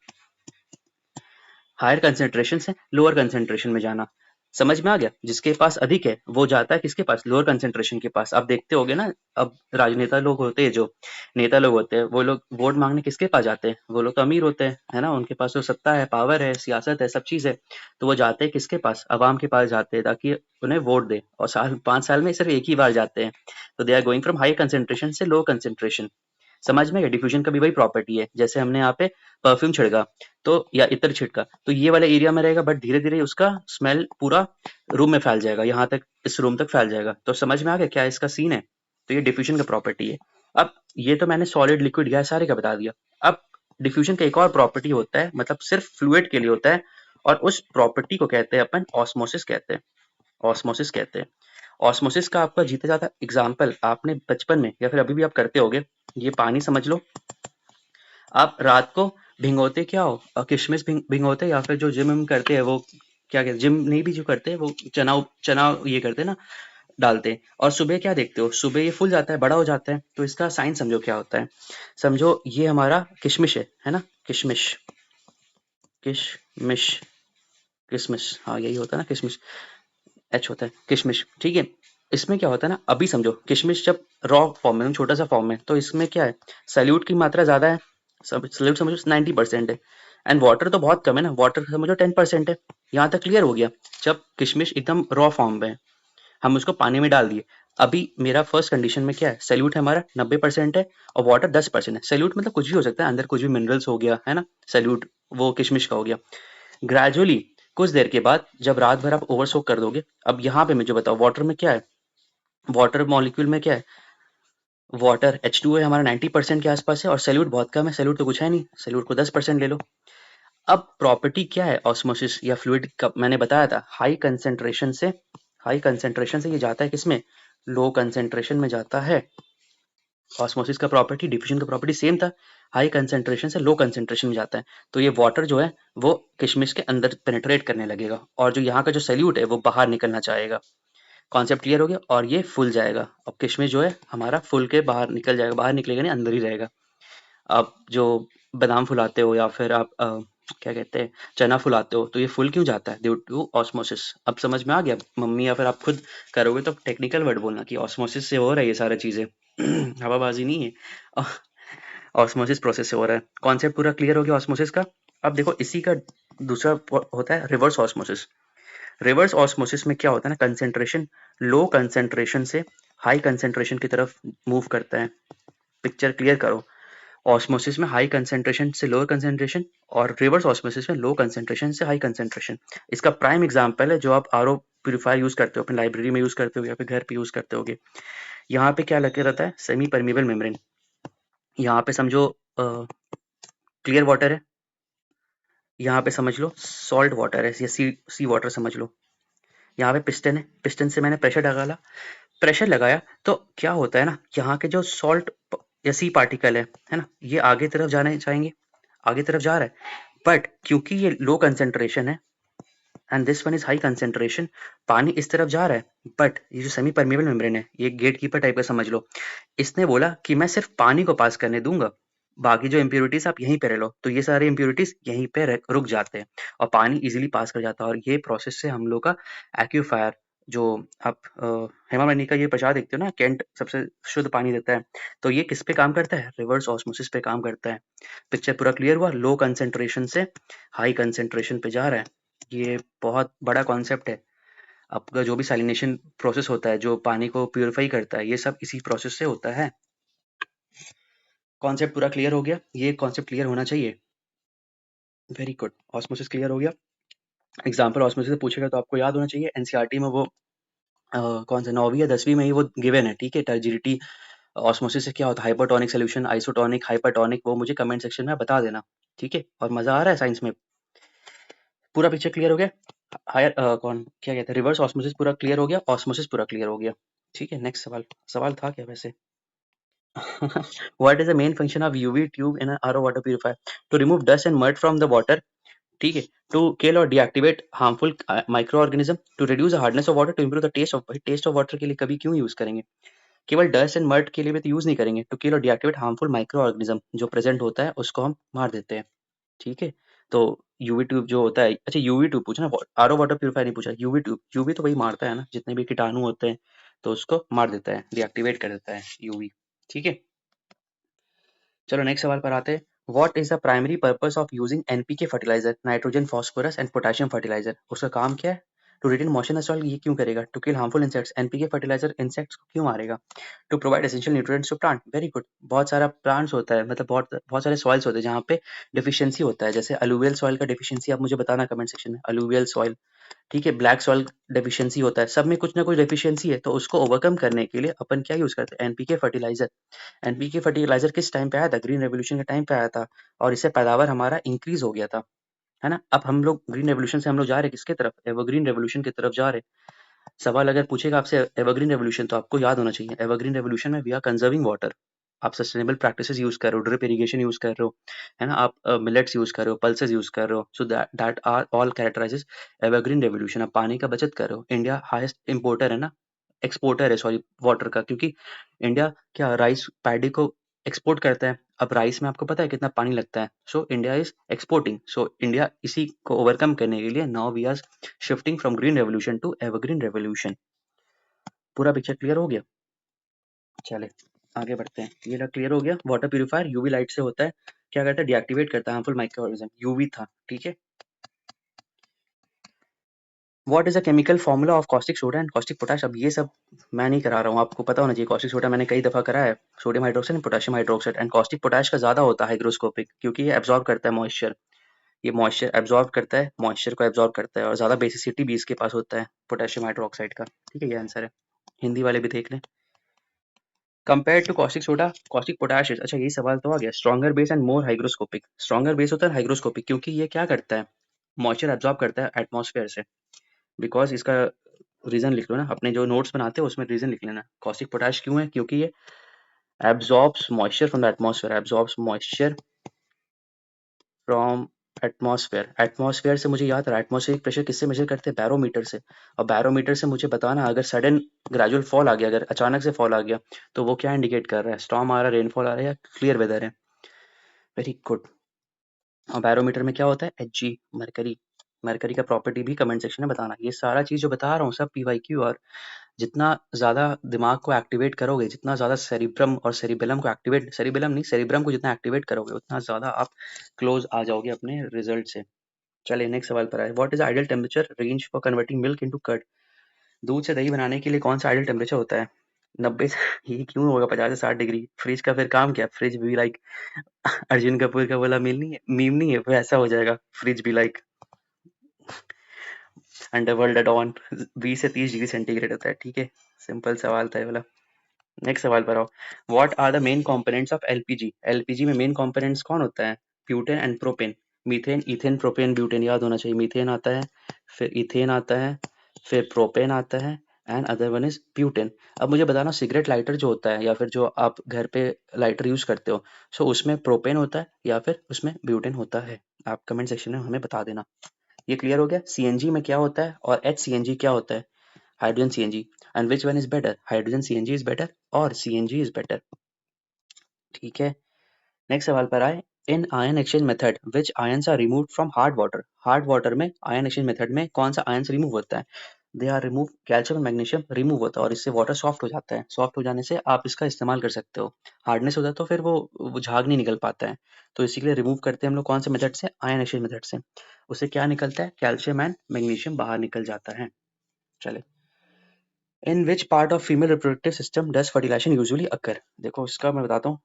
हायर कंसेंट्रेशन से लोअर कंसेंट्रेशन में जाना। समझ में आ गया? जिसके पास अधिक है वो जाता है किसके पास? लोअर कंसेंट्रेशन के पास। आप देखते होगे ना, अब राजनेता लोग होते हैं, जो नेता लोग होते हैं, वो लोग वोट मांगने किसके पास जाते हैं? वो लोग तो अमीर होते हैं, है ना, उनके पास तो सत्ता है, पावर है, सियासत है, सब चीज है, तो वो जाते हैं किसके पास? अवाम के पास जाते हैं, ताकि उन्हें वोट दे, और 5 साल में सिर्फ एक ही बार जाते हैं। तो they are going from high concentration से लो कंसेंट्रेशन। समझ में गया? डिफ्यूजन का भी वही प्रॉपर्टी है। जैसे हमने यहाँ पे परफ्यूम छिड़का, तो या इत्र छिड़का, तो ये वाला एरिया में रहेगा, बट धीरे धीरे उसका स्मेल पूरा रूम में फैल जाएगा, यहाँ तक, इस रूम तक फैल जाएगा। तो समझ में आ गया क्या इसका सीन है? तो ये डिफ्यूजन का प्रॉपर्टी है। अब ये तो मैंने सॉलिड, लिक्विड, गैस सारे का बता दिया। अब डिफ्यूजन का एक और प्रॉपर्टी होता है, मतलब सिर्फ फ्लूइड के लिए होता है, और उस प्रॉपर्टी को कहते हैं अपन ऑस्मोसिस कहते हैं। ऑस्मोसिस कहते हैं। ऑस्मोसिस का आपका जीता जाता एग्जाम्पल आपने बचपन में या फिर अभी भी आप करते होगे, ये पानी समझ लो, आप रात को भिगोते क्या हो? किशमिश भिगोते, या फिर जो जिम विम करते हैं वो क्या कहते हैं, जिम नहीं भी जो करते हैं वो चना चना ये करते हैं ना, डालते हैं, और सुबह क्या देखते हो? सुबह ये फूल जाता है, बड़ा हो जाता है। तो इसका साइन समझो क्या होता है। समझो ये हमारा किशमिश है ना, किशमिश, किशमिश, किशमिश, हाँ यही होता है ना, किशमिश, एच होता है, किशमिश, ठीक है। इसमें क्या होता है ना, अभी समझो किशमिश जब रॉ फॉर्म में, छोटा सा फॉर्म में, तो इसमें क्या है, सैल्यूट की मात्रा ज्यादा है, सैल्यूट समझो 90% है, एंड वाटर तो बहुत कम है ना, वाटर समझो 10% है। यहाँ तक क्लियर हो गया? जब किशमिश एकदम रॉ फॉर्म में है, हम उसको पानी में डाल दिए, अभी मेरा फर्स्ट कंडीशन में क्या है, सैल्यूट है हमारा 90% है, और वाटर 10% है। सैल्यूट मतलब कुछ भी हो सकता है, अंदर कुछ भी मिनरल्स हो गया है ना, सैल्यूट वो किशमिश का हो गया। ग्रेजुअली कुछ देर के बाद जब रात भर आप ओवर सोक कर दोगे, अब यहाँ पे मुझे बताओ वाटर में क्या है, वाटर मॉलिक्यूल में क्या है, वाटर H2O है हमारा 90% के आसपास है, और सैल्यूट बहुत कम है, सैल्यूट तो कुछ है नहीं, सैल्यूट को 10% ले लो। अब प्रॉपर्टी क्या है ऑस्मोसिस या फ्लूइड का, मैंने बताया था, हाई कंसेंट्रेशन से ये जाता है किसमें? लो कंसेंट्रेशन में जाता है। ऑस्मोसिस का प्रॉपर्टी, डिफ्यूजन का प्रॉपर्टी सेम था, हाई कंसेंट्रेशन से लो कंसेंट्रेशन में जाता है। तो ये वाटर जो है वो किशमिश के अंदर पेनिट्रेट करने लगेगा, और जो यहाँ का जो सैल्यूट है वो बाहर निकलना चाहेगा। कॉन्सेप्ट क्लियर हो गया? और ये फूल जाएगा। अब किशमिश जो है हमारा फूल के बाहर निकल जाएगा, बाहर निकलेगा नहीं, अंदर ही रहेगा। आप जो बादाम फुलाते हो, या फिर आप क्या कहते हैं, चना फुलाते हो तो ये फुल क्यों जाता है? Due to osmosis. अब समझ में आ गया? मम्मी या फिर आप खुद करोगे तो टेक्निकल वर्ड बोलना कि ऑस्मोसिस से हो रहा है ये सारी चीजें। हवाबाजी नहीं है, ऑस्मोसिस प्रोसेस से हो रहा है। कॉन्सेप्ट पूरा क्लियर हो गया ऑस्मोसिस का। अब देखो इसी का दूसरा होता है रिवर्स ऑस्मोसिस। रिवर्स ऑस्मोसिस में क्या होता है ना, कंसेंट्रेशन लो कंसेंट्रेशन से हाई कंसेंट्रेशन की तरफ मूव करता है। पिक्चर क्लियर करो। ऑस्मोसिस में हाई कंसेंट्रेशन से लोअर कंसेंट्रेशन, और रिवर्स ऑस्मोसिस में लो कंसेंट्रेशन से हाई कंसेंट्रेशन। इसका प्राइम एग्जांपल है जो आप आरओ प्यूरिफायर यूज करते हो, अपनी लाइब्रेरी में यूज करते हो या फिर घर पे यूज करते होगे। यहाँ पे क्या लगे रहता है, सेमी परमेबल मेम्ब्रेन। यहाँ पे समझो क्लियर वाटर है, यहाँ पे समझ लो सॉल्ट वाटर है या सी वाटर समझ लो। यहाँ पे पिस्टन है, पिस्टन से मैंने प्रेशर लगाया तो क्या होता है ना, यहाँ के जो सॉल्ट या सी पार्टिकल है ना, ये आगे तरफ जाने चाहेंगे, आगे तरफ जा रहा है। बट क्योंकि ये लो कंसेंट्रेशन है and this one is high concentration, पानी इस तरफ जा रहा है। बट ये जो सेमी परमेबल मेम्ब्रेन है, ये गेट कीपर टाइप का समझ लो। इसने बोला कि मैं सिर्फ पानी को पास करने दूंगा, बाकी जो इम्प्योरिटीज आप यहीं पे रह लो। तो ये सारे इम्प्योरिटीज यहीं पे रुक जाते हैं और पानी इजीली पास कर जाता है। और ये प्रोसेस से हम लोग का एक्यूफायर, जो आप हेमामालिनी का ये प्रसाद देखते हो ना, कैंट सबसे शुद्ध पानी देता है, तो ये किस पे काम करता है, रिवर्स ऑस्मोसिस पे काम करता है। पिक्चर पूरा क्लियर हुआ? लो कंसेंट्रेशन से हाई कंसेंट्रेशन पे जा रहा है। ये बहुत बड़ा कॉन्सेप्ट है। आपका जो भी सैलिनेशन प्रोसेस होता है, जो पानी को प्यूरिफाई करता है, ये सब इसी प्रोसेस से होता है। कॉन्सेप्ट पूरा क्लियर हो गया? ये कॉन्सेप्ट क्लियर होना चाहिए। Very good. ऑस्मोसिस क्लियर हो गया। एग्जाम्पल ऑस्मोसिस से पूछेगा तो आपको याद होना चाहिए, एनसीईआरटी में वो कौन सा 9वीं या 10वीं में ही वो गिवन है, ठीक है। टर्जिडिटी ऑस्मोसिस से क्या होता है, हाइपरटोनिक सोल्यूशन, आइसोटोनिक, हाइपरटोनिक, वो मुझे कमेंट सेक्शन में बता देना, ठीक है। और मजा आ रहा है साइंस में? पूरा पिक्चर क्लियर हो गया? हायर कौन क्या कहते हैं, रिवर्स ऑस्मोसिस पूरा क्लियर हो गया, ऑस्मोसिस पूरा क्लियर हो गया, ठीक है। नेक्स्ट सवाल, सवाल था क्या वैसे? What is the main function of UV tube in an RO water purifier? To remove dust and mud from the water, ठीक है। टू किल और deactivate harmful microorganism, to reduce the hardness of water, to improve the taste of. भाई taste of water के लिए कभी क्यों use करेंगे? केवल डस्ट एंड मर्ड के लिए भी तो यूज नहीं करेंगे। टू किल और डीएक्टिवेट हार्मफुल माइक्रो ऑर्गेनिज्म, जो प्रेजेंट होता है उसको हम मार देते हैं, ठीक है। तो यूवी ट्यूब जो होता है, अच्छा यूवी ट्यूब पूछना, आरओ वाटर प्यूरिफायर नहीं पूछा। यूवी ट्यूब, यूवी तो वही मारता है ना, जितने भी कीटाणु होते हैं तो उसको मार देता है, डीएक्टिवेट कर देता है यूवी, ठीक है। चलो नेक्स्ट सवाल पर आते हैं। What is the primary purpose of using NPK fertilizer, nitrogen phosphorus and potassium fertilizer? उसका काम क्या है? To retain moisture in the soil, ये क्यों करेगा? To kill harmful insects, NPK fertilizer insects को क्यों मारेगा? To provide essential nutrients to plant, very good. बहुत सारा प्लांट्स होता है, मतलब बहुत बहुत सारे सॉइल्स होते हैं जहाँ पे डिफिशियंसी होता है, जैसे अलूवियल सॉइल का डिफिशियंसी आप मुझे बताना कमेंट सेक्शन में, अलूवियल सॉइल, ठीक है। ब्लैक सॉइल डेफिशिएंसी होता है, सब में कुछ ना कुछ डेफिशिएंसी है, तो उसको ओवरकम करने के लिए अपन क्या यूज करते हैं, एनपीके फर्टिलाइजर। एनपीके फर्टिलाइजर किस टाइम पे आया था? ग्रीन रेवोल्यूशन के टाइम पे आया था, और इससे पैदावार हमारा इंक्रीज हो गया था, है ना। अब हम लोग ग्रीन रेवोल्यूशन से हम लोग जा रहे हैं किसके तरफ, एवरग्रीन रेवोल्यूशन की तरफ जा रहे हैं। सवाल अगर पूछेगा आपसे एवरग्रीन रेवोल्यूशन, तो आपको याद होना चाहिए एवरग्रीन रेवोल्यूशन में वी आर कंजर्विंग वाटर। आप सस्टेनेबल प्रैक्टिसेस यूज कर रहे हो, ड्रिप इरिगेशन यूज कर रहे हो, है ना। आप मिलेट्स यूज कर रहे हो, पल्सेस यूज कर रहे हो, so that are all characterizes evergreen revolution. आप पानी का बचत कर रहे हो। इंडिया हाईएस्ट इंपोर्टर है ना, एक्सपोर्टर है सॉरी, वाटर का, क्योंकि इंडिया क्या राइस पैडी को एक्सपोर्ट करता है। अब राइस में आपको पता है कितना पानी लगता है, so India is exporting. So India इसी को ओवरकम करने के लिए now we are shifting from green revolution to evergreen revolution. पूरा पिक्चर क्लियर हो गया? चले आगे बढ़ते हैं। ये ना क्लियर हो गया, वाटर प्यूरिफायर यूवी लाइट से होता है, क्या करता है, डीएक्टिवेट करता है हार्मफुल माइक्रो ऑर्गेनिज्म, यूवी था, ठीक है। What is the chemical formula of caustic soda and caustic potash? अब ये सब मैं नहीं करा रहा हूँ, आपको पता होना चाहिए। कॉस्टिक सोडा मैंने कई दफा करा है, sodium hydroxide and potassium hydroxide, and caustic potash का ज्यादा होता है हाइग्रोस्कोपिक, क्योंकि ये एब्जॉर्ब करता है मॉइस्चर। ये मॉइस्चर एब्जॉर्ब करता है, मॉइस्चर को एब्जॉर्ब करता है, और ज्यादा बेसिसिटी भी इसके पास होता है पोटेशियम हाइड्रोक्साइड का, ठीक है। ये आंसर है, हिंदी वाले भी देख लें। Compare to caustic soda caustic potash, अच्छा यही सवाल तो आ गया। Stronger base and more hygroscopic, stronger base होता है हाइग्रोस्कोपिक, क्योंकि ये क्या करता है, मॉइस्चर एब्जॉर्ब करता है एटमॉस्फेयर से। बिकॉज इसका रीजन लिख लो ना, अपने जो नोट्स बनाते हो उसमें रीजन लिख लेना। कॉस्टिक पोटाश क्यों है? क्योंकि ये absorbs moisture from the atmosphere, absorbs moisture from atmosphere. Atmosphere से मुझे याद रहा, एटमॉस्फेरिक प्रेशर किससे मेजर करते हैं, बैरोमीटर से। और बैरोमीटर से मुझे बताना, अगर सडन ग्रेजुअल फॉल आ गया, अगर अचानक से फॉल आ गया, तो वो क्या इंडिकेट कर रहा है, स्टॉर्म आ रहा है, रेनफॉल आ रहा है, या क्लियर वेदर है। Very good. और बैरोमीटर में क्या होता है, Hg, मरकरी। मरकरी का प्रॉपर्टी भी कमेंट सेक्शन में बताना। ये सारा चीज़ जो बता रहा हूँ सब PYQ, और जितना ज़्यादा दिमाग को एक्टिवेट करोगे, जितना ज़्यादा सेरिब्रम और सेरिबेलम को एक्टिवेट, सेरिबेलम नहीं सेरिब्रम को जितना एक्टिवेट करोगे, उतना ज़्यादा आप क्लोज आ जाओगे अपने रिजल्ट से। चलिए नेक्स्ट सवाल पर आए। What is ideal temperature range for converting milk into curd? दूध से दही बनाने के लिए कौन सा आइडियल टेम्परेचर होता है? 90 से ये क्यों होगा 50 से 60 डिग्री? फ्रिज का फिर काम क्या? फ्रिज भी लाइक अर्जुन कपूर का बोला मीम नहीं है, वैसा हो जाएगा। फ्रिज भी लाइक अंडरवर्ल्ड एट ऑन 20 से 30 डिग्री सेंटीग्रेड होता है। ठीक है, सिंपल सवाल था ये वाला। नेक्स्ट सवाल पर आओ। What are the main components of LPG? LPG में मेन कंपोनेंट्स कौन होता है? Butane and propane. Methane, ethane, propane, butane याद होना चाहिए। मीथेन आता है, फिर इथेन आता है, फिर प्रोपेन आता है, and other one is butane. अब मुझे बताना, सिगरेट लाइटर जो होता है या फिर जो आप घर पे लाइटर यूज करते हो, सो उसमें प्रोपेन होता है या फिर उसमें ब्यूटेन होता है? आप कमेंट सेक्शन में हमें बता देना। ये क्लियर हो गया? सीएनजी में क्या होता है और एचसीएनजी क्या होता है? Hydrogen CNG. And which one is better, hydrogen CNG is better और सीएनजी इज बेटर? ठीक है, नेक्स्ट सवाल पर आए। In ion exchange method which ions are removed from hard water? Hard water में आयन एक्सचेंज मेथड में कौन सा आयंस रिमूव होता है? दे आर रिमूव, कैल्शियम और मैग्नीशियम रिमूव होता है, और इससे वाटर सॉफ्ट हो जाता है। सॉफ्ट हो जाने से आप इसका इस्तेमाल कर सकते हो। हार्डनेस होता है तो फिर वो झाग नहीं निकल पाता है, तो इसी के लिए रिमूव करते हैं हम लोग कौन से मेथड से? आयन एक्सचेंज मेथड से। उससे क्या निकलता है? कैल्शियम एंड मैग्नीशियम बाहर निकल जाता है। चले, in which part of female reproductive system does fertilisation usually occur? देखो इसका मैं बताता हूँ।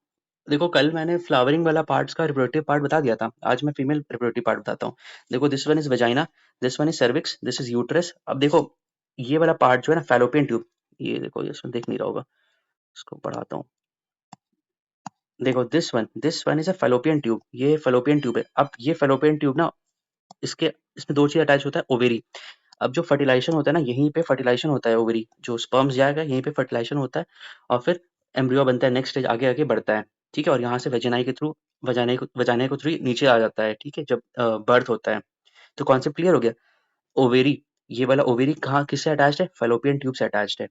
देखो कल मैंने फ्लावरिंग वाला पार्ट्स का रिप्रोडक्टिव पार्ट बता दिया था, आज मैं फीमेल रिप्रोडक्टिव पार्ट बताता हूँ। देखो this one is vagina, this one is cervix, this is uterus. अब देखो ये वाला पार्ट जो है ना, फैलोपियन ट्यूब, ये देखो इसमें देख नहीं रहा होगा, इसको पढ़ाता हूँ। देखो this one is a fallopian tube, ये फैलोपियन ट्यूब है। अब ये फैलोपियन ट्यूब ना, इसके इसमें दो चीज अटैच होता है, ओवेरी। अब जो फर्टिलाइजेशन होता है ना, यहीं पे फर्टिलाइजेशन होता है, ओवरी जो स्पर्म्स जाएगा यहीं पे फर्टिलाइजेशन होता है, और फिर एम्ब्रियो बनता है, नेक्स्ट स्टेज आगे आगे बढ़ता है। ठीक है, और यहाँ से वेजिनाई के थ्रू, वजाने के थ्रू नीचे आ जाता है। ठीक है, जब बर्थ होता है। तो कॉन्सेप्ट क्लियर हो गया? ओवेरी, ये वाला ओवेरी कहाँ किससे अटैच्ड है? फैलोपियन ट्यूब से अटैच्ड है।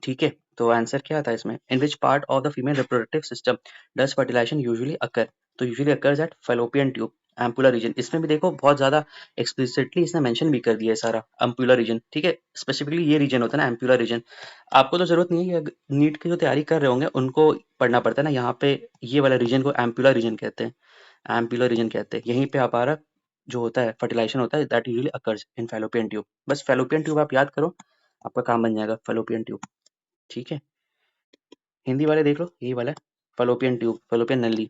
ठीक है, तो आंसर क्या था इसमें? In which part of the female reproductive system does fertilisation usually occur? तो usually occurs at fallopian tube, ampullar region. इसमें भी देखो बहुत ज्यादा एक्सप्लिसिटली इसने मेंशन भी कर दिया है सारा, एम्पुलर रीजन। ठीक है, स्पेसिफिकली ये रीजन होता है ना, एम्पुलर रीजन। आपको तो जरूरत नहीं है, नीट की जो तैयारी कर रहे होंगे उनको पढ़ना पड़ता है ना। यहाँ पे ये वाला रीजन को एम्पुलर रीजन कहते हैं, एम्पुलर रीजन कहते हैं। यहीं पे हमारा जो होता है फर्टिलाइजेशन होता है, that usually occurs in fallopian tube. बस फैलोपियन ट्यूब आप याद करो, आपका काम बन जाएगा, फैलोपियन ट्यूब। ठीक है, हिंदी वाले देख लो, यही वाला है, फलोपियन ट्यूब, फलोपियन नली।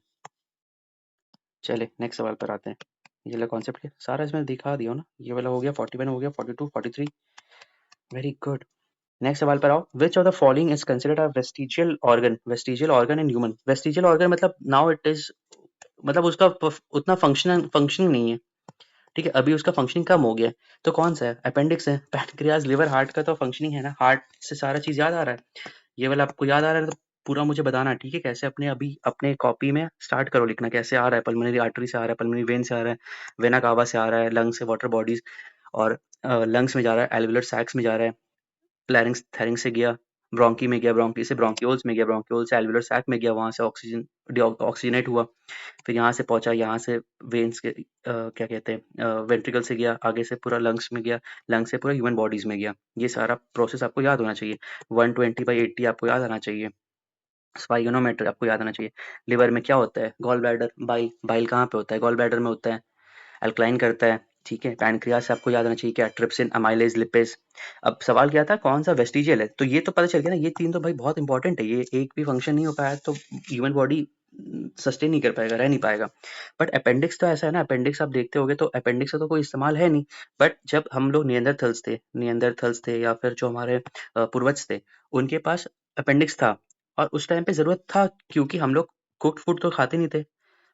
चले नेक्स्ट सवाल पर आते हैं। ये वाला कॉन्सेप्ट है सारा इसमें दिखा दिया हो ना। ये वाला हो गया, 41 हो गया, 42, 43। Very good. नेक्स्ट सवाल पर आओ। विच of the following is considered a vestigial organ? Vestigial organ in human. Vestigial organ मतलब नाउ इट इज, मतलब उसका उतना फंक्शनिंग नहीं है। ठीक है, अभी उसका फंक्शनिंग कम हो गया है। तो कौन सा है? अपेंडिक्स है। पैनक्रियाज, लिवर, हार्ट का तो फंक्शनिंग है ना, हार्ट से सारा चीज याद आ रहा है। ये वाला आपको याद आ रहा है तो पूरा मुझे बताना। ठीक है, कैसे अपने अभी अपने कॉपी में स्टार्ट करो लिखना, कैसे आ रहा है? पल्मोनरी आर्टरी से आ रहा है, पल्मोनरी वेन से आ रहा है, वेना कावा से आ रहा है, लंग से वाटर बॉडीज, और लंग्स में जा रहा है, एल्वुलर सैक्स में जा रहा है, लैरिंग्स थैरिंग्स से गया, ब्रोंकी में गया, ब्रोंकी से ब्रोंक्यूल्स में गया, ब्रोंक्यूल से एल्वुलर सैक में गया, वहां से ऑक्सीजनेट हुआ, फिर यहाँ से पहुंचा, यहाँ से वेन्स के क्या कहते हैं वेंट्रिकल से गया, आगे से पूरा लंग्स में गया, लंग्स से पूरा ह्यूमन बॉडीज में गया। ये सारा प्रोसेस आपको याद होना चाहिए। 120/80 आपको याद आना चाहिए। स्पाइगोनोमेट्री आपको याद आना चाहिए। लिवर में क्या होता है? Gall bladder, bile. बाइल कहाँ पे होता है? गॉल ब्लैडर में होता है, अल्कलाइन करता है। ठीक है, पैनक्रियास से आपको याद आना चाहिए क्या? Trypsin, amylase, lipase. अब सवाल क्या था, कौन सा वेस्टिजियल है? तो ये तो पता चल गया ना, ये तीन तो भाई बहुत इंपॉर्टेंट है। ये एक भी फंक्शन नहीं हो पाया तो ह्यूमन बॉडी सस्टेन नहीं कर पाएगा, रह नहीं पाएगा। बट अपेंडिक्स तो ऐसा है ना, अपेंडिक्स आप देखते होगे तो अपेंडिक्स का तो कोई इस्तेमाल है नहीं। बट जब हम लोग नियंदरथल्स थे या फिर जो हमारे पूर्वज थे, उनके पास अपेंडिक्स था, और उस टाइम पे जरूरत था, क्योंकि हम लोग कुक्ड फूड तो खाते नहीं थे।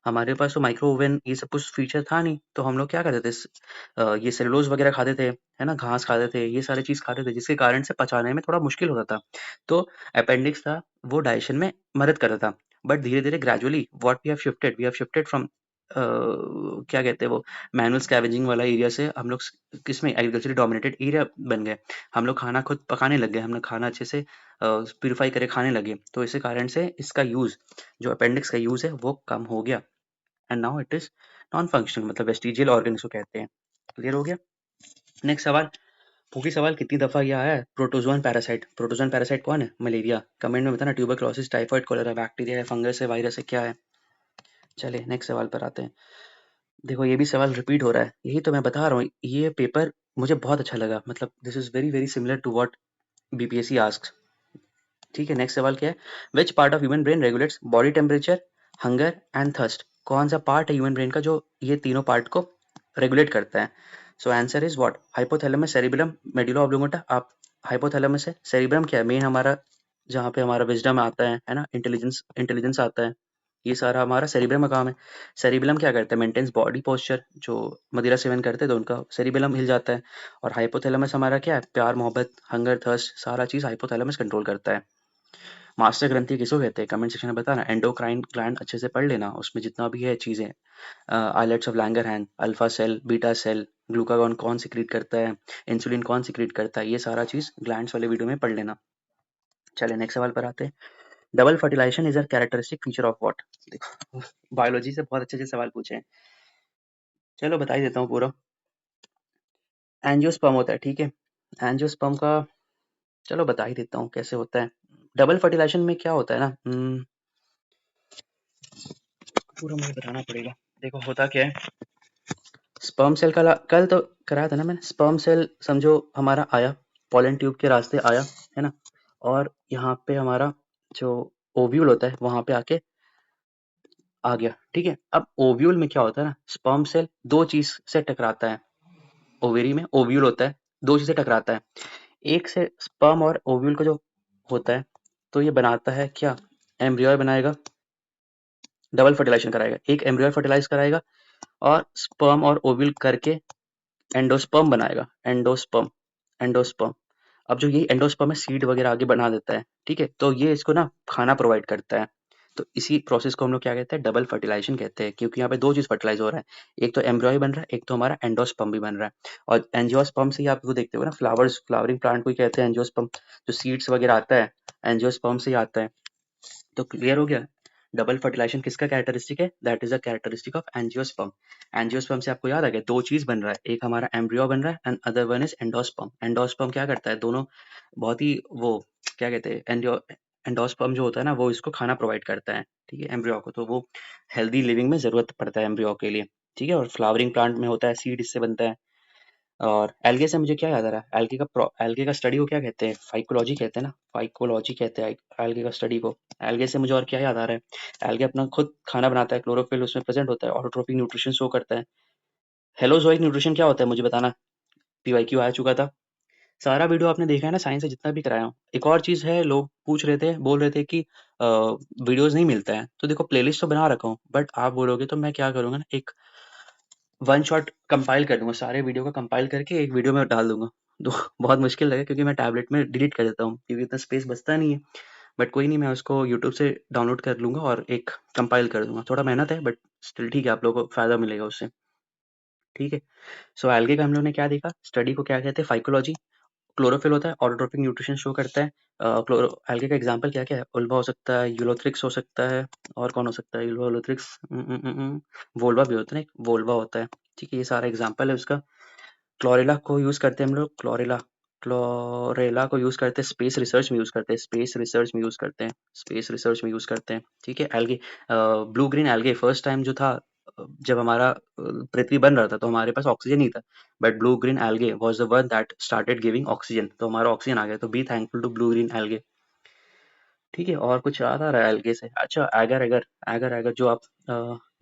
हमारे पास तो माइक्रो ओवन ये सब कुछ फीचर था नहीं, तो हम लोग क्या करते थे, ये सेलुलोज वगैरह खाते थे, है ना, घास खाते थे, ये सारी चीज खाते थे, जिसके कारण से पचाने में थोड़ा मुश्किल होता था। तो अपेंडिक्स था, वो डाइजेशन में मदद करता था। बट धीरे धीरे gradually what we have shifted from क्या कहते हैं वो, मैनुअल स्कैवेंजिंग वाला एरिया से हम लोग किसमें, एग्रीकल्चर डोमिनेटेड एरिया बन गए। हम लोग खाना खुद पकाने लग गए, हम लोग खाना अच्छे से प्यूरिफाई करके खाने लगे, तो इसी कारण से इसका यूज, जो अपेंडिक्स का यूज है वो कम हो गया। And now it is non functional, मतलब वेस्टिजियल ऑर्गन इसको कहते हैं। क्लियर हो गया? नेक्स्ट सवाल, पूकी सवाल कितनी दफा ये आया है, प्रोटोजोन पैरासाइट। प्रोटोजोन पैरासाइट कौन है? मलेरिया। कमेंट में बताना, ट्यूबरक्लोसिस, टाइफाइड, कोलेरा, बैक्टीरिया है, फंगस है, वायरस है, क्या है? चलिए नेक्स्ट सवाल पर आते हैं। देखो ये भी सवाल रिपीट हो रहा है, यही तो मैं बता रहा हूँ, ये पेपर मुझे बहुत अच्छा लगा, मतलब this is very very similar to what BPSC asks. ठीक है, नेक्स्ट सवाल क्या है, which part of human brain regulates body temperature, hunger and thirst. कौन सा पार्ट है ह्यूमन ब्रेन का जो ये तीनों पार्ट को रेगुलेट करता है? So answer is what, hypothalamus, cerebellum, medulla oblongata. आप हाइपोथैलेमस है, सेरिबेलम क्या है, मेन हमारा जहाँ पे हमारा विजडम आता है ना, इंटेलिजेंस इंटेलिजेंस आता है, ये सारा हमारा सेरिबेलम का काम है। सेरिबेलम क्या करता है, मेंटेन्स बॉडी पोस्चर, जो मदिरा सेवन करते हैं तो उनका सेरिबेलम हिल जाता है। और हाइपोथैलेमस हमारा क्या है, प्यार, मोहब्बत, हंगर, थर्स्ट, सारा चीज हाइपोथैलेमस कंट्रोल करता है। मास्टर ग्रंथि किसको कहते हैं, कमेंट सेक्शन में बताना। एंडोक्राइन ग्लैंड अच्छे से पढ़ लेना, उसमें जितना भी है चीजें, islets of Langerhans, alpha cell, beta cell, glucagon कौन सिक्रीट करता है, इंसुलिन कौन सिक्रीट करता है, ये सारा चीज ग्लैंड्स वाले वीडियो में पढ़ लेना। चलिए नेक्स्ट सवाल पर आते हैं। Double fertilization is a characteristic feature of what. देखो बायोलॉजी से बहुत अच्छे अच्छे सवाल पूछे हैं, चलो बता ही देता हूँ पूरा। एंजियोस्पर्म होता है, ठीक है, एंजियोस्पर्म का चलो बता ही देता हूँ कैसे होता है। डबल फर्टिलाइजेशन में क्या होता है ना, पूरा मुझे बताना पड़ेगा। देखो होता क्या है, स्पर्म सेल का कल तो कराया था ना मैंने। स्पर्म सेल समझो हमारा आया, पॉलन ट्यूब के रास्ते आया, है ना, और यहाँ पे हमारा जो ओव्यूल होता है वहां पे आके आ गया, ठीक है। अब ओव्यूल में क्या होता है ना, स्पर्म सेल दो चीज से टकराता है, ओवेरी में ओव्यूल होता है, दो चीज से टकराता है। एक से स्पर्म और ओव्यूल का जो होता है, तो ये बनाता है क्या, एम्ब्रियो बनाएगा, डबल फर्टिलाइजेशन कराएगा, एक एम्ब्रियो फर्टिलाइज कराएगा और स्पर्म और ओव्यूल करके एंडोस्पर्म बनाएगा, एंडोस्पर्म, एंडोस्पर्म। अब जो ये एंडोस्पर्म है सीड वगैरह आगे बना देता है, ठीक है, तो ये इसको ना खाना प्रोवाइड करता है। तो इसी प्रोसेस को हम लोग क्या कहते हैं, डबल फर्टिलाइजेशन कहते हैं, क्योंकि यहाँ पे दो चीज फर्टिलाइज हो रहा है, एक तो एम्ब्रॉय बन रहा है, एक तो हमारा एंडोस्पर्म भी बन रहा है। और एंजियोस्पर्म से ही आप वो देखते हो ना, फ्लावर्स, फ्लावरिंग प्लांट को ही कहते हैं एंजियोस्पर्म, जो सीड्स वगैरह आता है एंजियोस्पर्म से ही आता है। तो क्लियर हो गया, डबल फर्टिलाइजेशन किसका कैरेक्टरिस्टिक है, that is a characteristic of angiosperm. Angiosperm से आपको याद आ गया, दो चीज बन रहा है, एक हमारा एम्ब्रियो बन रहा है and other one is endosperm. Endosperm क्या करता है, दोनों बहुत ही वो क्या कहते हैं, एंडोस्पर्म जो होता है ना वो इसको खाना प्रोवाइड करता है, ठीक है, एम्ब्रियो को, तो वो हेल्दी लिविंग में जरूरत पड़ता है एम्ब्रियो के लिए, ठीक है। और फ्लावरिंग प्लांट में होता है, सीड इससे बनता है। और एल्गे से मुझे क्या याद आ रहा है, एल्गे का स्टडी को क्या कहते हैं, फाइकोलॉजी कहते हैं ना, फाइकोलॉजी कहते हैं एल्गे का स्टडी को। एल्गे से मुझे और क्या याद आ रहा है, एल्गे अपना खुद खाना बनाता है, क्लोरोफिल उसमें प्रेजेंट होता है, ऑटोट्रोपिक न्यूट्रिशन शो करता है। हेलोजोइक न्यूट्रिशन क्या होता है मुझे बताना, पीवाईक्यू आ चुका था। सारा वीडियो आपने देखा है ना, साइंस से जितना भी कराया हूँ। एक और चीज है, लोग पूछ रहे थे, बोल रहे थे कि वीडियोस नहीं मिलता है, तो देखो प्लेलिस्ट तो बना रखा हूँ, बट आप बोलोगे तो मैं क्या करूंगा ना, एक वन शॉट कंपाइल कर दूंगा, सारे वीडियो का कंपाइल करके एक वीडियो में डाल दूंगा। तो बहुत मुश्किल लगा क्योंकि मैं टैबलेट में डिलीट कर देता हूँ, क्योंकि इतना स्पेस बचता नहीं है। बट कोई नहीं, मैं उसको यूट्यूब से डाउनलोड कर लूंगा और एक कंपाइल कर दूंगा। थोड़ा मेहनत है बट स्टिल ठीक है, आप लोगों को फायदा मिलेगा उससे, ठीक है। सो एल्गे का हम लोग ने क्या देखा, स्टडी को क्या कहते हैं, फाइकोलॉजी। क्लोरोफिल होता है, ऑटोट्रोपिक न्यूट्रिशन शो करता है। क्लोरो एल्गे का एग्जांपल क्या क्या है, उल्वा हो सकता है, यूलोथ्रिक्स हो सकता है, और कौन हो सकता है, यूल्वा, यूलोथ्रिक्स, वोल्वा भी होता है ना, एक वोल्वा होता है, ठीक है, ये सारा एग्जांपल है उसका। क्लोरेला को यूज करते हैं हम लोग, क्लोरेला, क्लोरेला को यूज करते हैं, स्पेस रिसर्च में यूज करते हैं, स्पेस रिसर्च में यूज करते हैं, स्पेस रिसर्च में यूज करते हैं, ठीक है। Algae, blue green algae first time जो था, जब हमारा पृथ्वी बन रहा था तो हमारे पास ऑक्सीजन नहीं था, but blue green algae was the one that started giving oxygen, तो हमारा ऑक्सीजन आ गया, तो be thankful to blue green algae, ठीक है। और कुछ याद आ रहा है एल्गे से, अच्छा एगर एगर, एगर एगर जो आप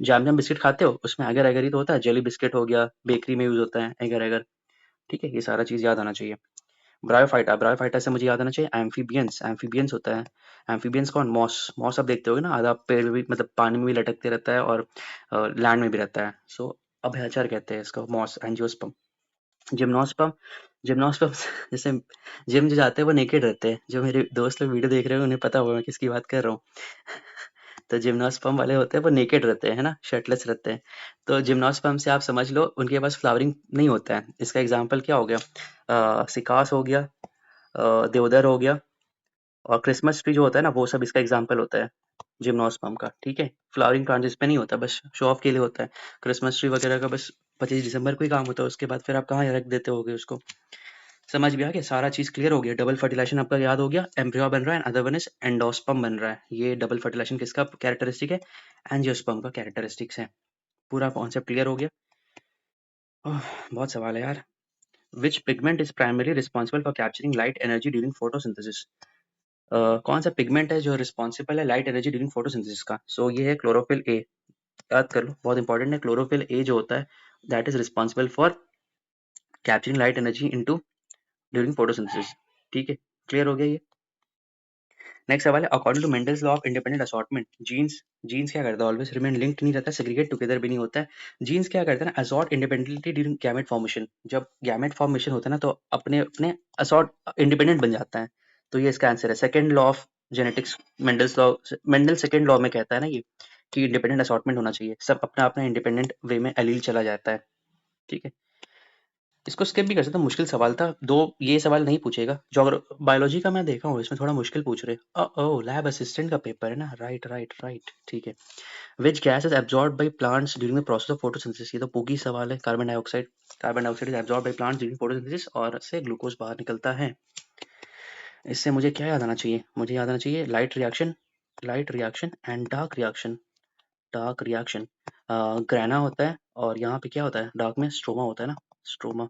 जैम जैम बिस्किट खाते हो उसमें एगर एगर ही तो होता है, जेली बिस्किट हो गया, बेकरी में यूज होता है एगर एगर, ठीक है, ये सारा चीज याद आना चाहिए। ब्रायोफाइटा, ब्रायोफाइटा से मुझे याद आना चाहिए एम्फीबियंस, एम्फीबियंस होता है, एम्फीबियंस कौन, मॉस, मॉस आप देखते होगे ना, आधा पेड़ में भी मतलब पानी में भी लटकते रहता है और लैंड में भी रहता है, सो अभयचर कहते हैं इसको, मॉस, एंजियोस्पर्म। जिम्नोस्पर्म, जिम्नोस्पर्म जैसे जिम जो जाते हैं वो नेकेड रहते हैं, जो मेरे दोस्त लोग वीडियो देख रहे हैं उन्हें पता होगा मैं किसकी बात कर रहा हूँ। तो जिम्नोस्पर्म वाले होते हैं वो नेकेड रहते हैं, है ना, शर्टलेस रहते हैं। तो जिम्नोस्पर्म से आप समझ लो उनके पास फ्लावरिंग नहीं होता है, इसका एग्जाम्पल क्या हो गया, सिकास हो गया, देवदार हो गया, और क्रिसमस ट्री जो होता है ना वो सब इसका एग्जाम्पल होता है, जिम्नोस्पर्म का, ठीक है। फ्लावरिंग प्लांट इस पे नहीं होता, बस शो ऑफ के लिए होता है। क्रिसमस ट्री वगैरह का बस 25 दिसंबर को ही काम होता है, उसके बाद फिर आप कहाँ रख देते होगे उसको। समझ में आ गया, सारा चीज क्लियर हो गया। डबल फर्टिलाइजेशन आपका याद हो गया, एम्ब्रियो बन रहा है, अदर वन इज एंडोस्पर्म बन रहा है। ये डबल फर्टिलाइजेशन किसका कैरेक्टरिस्टिक है? एंजियोस्पर्म का कैरेक्टरिस्टिक्स है। पूरा कॉन्सेप्ट क्लियर हो गया। बहुत सवाल है यार। Which pigment is primary responsible for capturing light energy during photosynthesis? कौन सा पिगमेंट है जो रिस्पॉन्सिबल है लाइट एनर्जी ड्यूरिंग फोटोसिंथेसिस का? सो ये है क्लोरोफिल ए। याद कर लो, बहुत इंपॉर्टेंट है। क्लोरोफिल ए जो होता है that is responsible for capturing light energy into during photosynthesis. ठीक है, क्लियर हो गया ये। नेक्स्ट सवाल है, according to Mendel's law of independent assortment, genes genes क्या करता है? ऑलवेज रिमेन लिंक्ड नहीं रहता, सेग्रीगेट टुगेदर भी नहीं होता है। जीन्स क्या करता है ना, assort independently during gamete formation. जब गैमेट फॉर्मेशन होता है ना तो अपने अपने असॉर्ट इंडिपेंडेंट बन जाता है। तो ये इसका आंसर है, second law of genetics. Mendel's law, Mendel second law में कहता है ना ये कि इंडिपेंडेंट असॉर्टमेंट होना चाहिए, सब अपना अपना इंडिपेंडेंट वे में एलील चला जाता है। ठीक है, इसको स्किप भी कर सकता हूँ, मुश्किल सवाल था। दो ये सवाल नहीं पूछेगा। बायोलॉजी का मैं देखा हूँ, इसमें थोड़ा मुश्किल पूछ रहे। ओ लैब असिस्टेंट का पेपर है ना, राइट राइट राइट, ठीक है। Which gas is absorb by plants during the process of photosynthesis? ये तो पूकी सवाल है, carbon dioxide. Carbon dioxide is absorb by plants during photosynthesis और से ग्लूकोज बाहर निकलता है। इससे मुझे क्या याद आना चाहिए? मुझे याद आना चाहिए light reaction, light reaction and dark reaction. Dark reaction grana होता है, और यहाँ पे क्या होता है डार्क में? स्ट्रोमा होता है ना, स्ट्रोमा।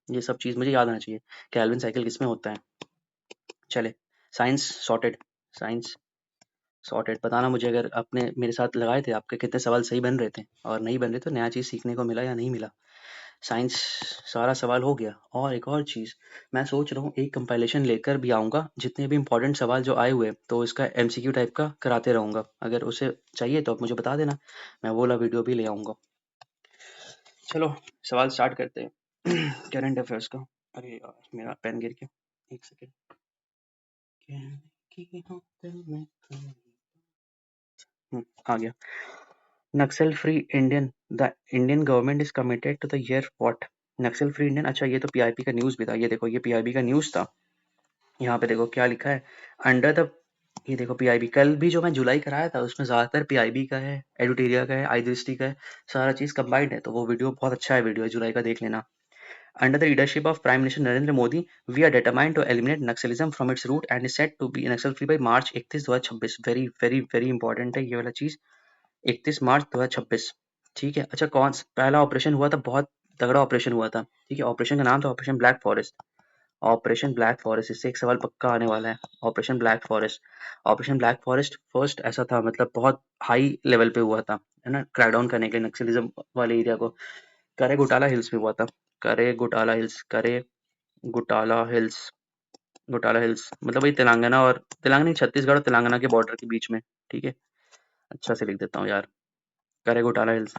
ये सब चीज़ मुझे याद आना चाहिए। कैल्विन साइकिल किसमें होता है? चले, साइंस सॉर्टेड, साइंस सॉर्टेड। बताना मुझे अगर आपने मेरे साथ लगाए थे, आपके कितने सवाल सही बन रहे थे, और नहीं बन रहे तो नया चीज़ सीखने को मिला या नहीं मिला। साइंस सारा सवाल हो गया। और एक और चीज़ मैं सोच रहा हूँ, एक कंपाइलेशन लेकर भी आऊँगा, जितने भी इंपॉर्टेंट सवाल जो आए हुए तो इसका एमसीक्यू टाइप का कराते रहूँगा। अगर उसे चाहिए तो आप मुझे बता देना, मैं वो वाला वीडियो भी ले आऊँगा। चलो सवाल स्टार्ट करते हैं करंट अफेयर्स का। अरे यार मेरा पेन गिर गया, एक सेकेंड। आ गया। Naxal free Indian, the Indian government is committed to the year what? Naxal free Indian, अच्छा ये तो पीआईबी का न्यूज़ भी था। ये देखो, ये पीआईबी का न्यूज़ था। यहाँ पे देखो क्या लिखा है, अंडर द, ये देखो पीआईबी। कल भी जो मैं जुलाई कराया था उसमें ज़्यादातर पीआईबी का है, एडुटेरिया का है, आई दृष्टि का है, सारा चीज़ कंबाइंड है। तो वो वीडियो बहुत अच्छा है, वीडियो जुलाई का देख लेना। Under the leadership of Prime Minister Narendra Modi, we are determined to eliminate Naxalism from its root and is set to be Naxal free by March 31 2026। Very very very important है ये वाला चीज, 31 March 2026। ठीक है, अच्छा कौन पहला operation हुआ था? बहुत तगड़ा ऑपरेशन हुआ था। ठीक है, ऑपरेशन का नाम था operation black forest. Operation black forest, इससे एक सवाल पक्का आने वाला है। Operation black forest, operation black forest first ऐसा था, मतलब बहुत हाई लेवल पे हुआ था, है ना, क्रैकडाउन करने के लिए नक्सलिज्म वाले एरिया को। करे घोटाला हिल्स में हुआ था, करे घोटाला हिल्स, करे घोटाला हिल्स, घोटाला हिल्स मतलब वही तेलंगाना और तेलंगाना नहीं, छत्तीसगढ़ और तेलंगाना के बॉर्डर के बीच में। ठीक है, अच्छा से लिख देता हूँ यार, करे घोटाला हिल्स,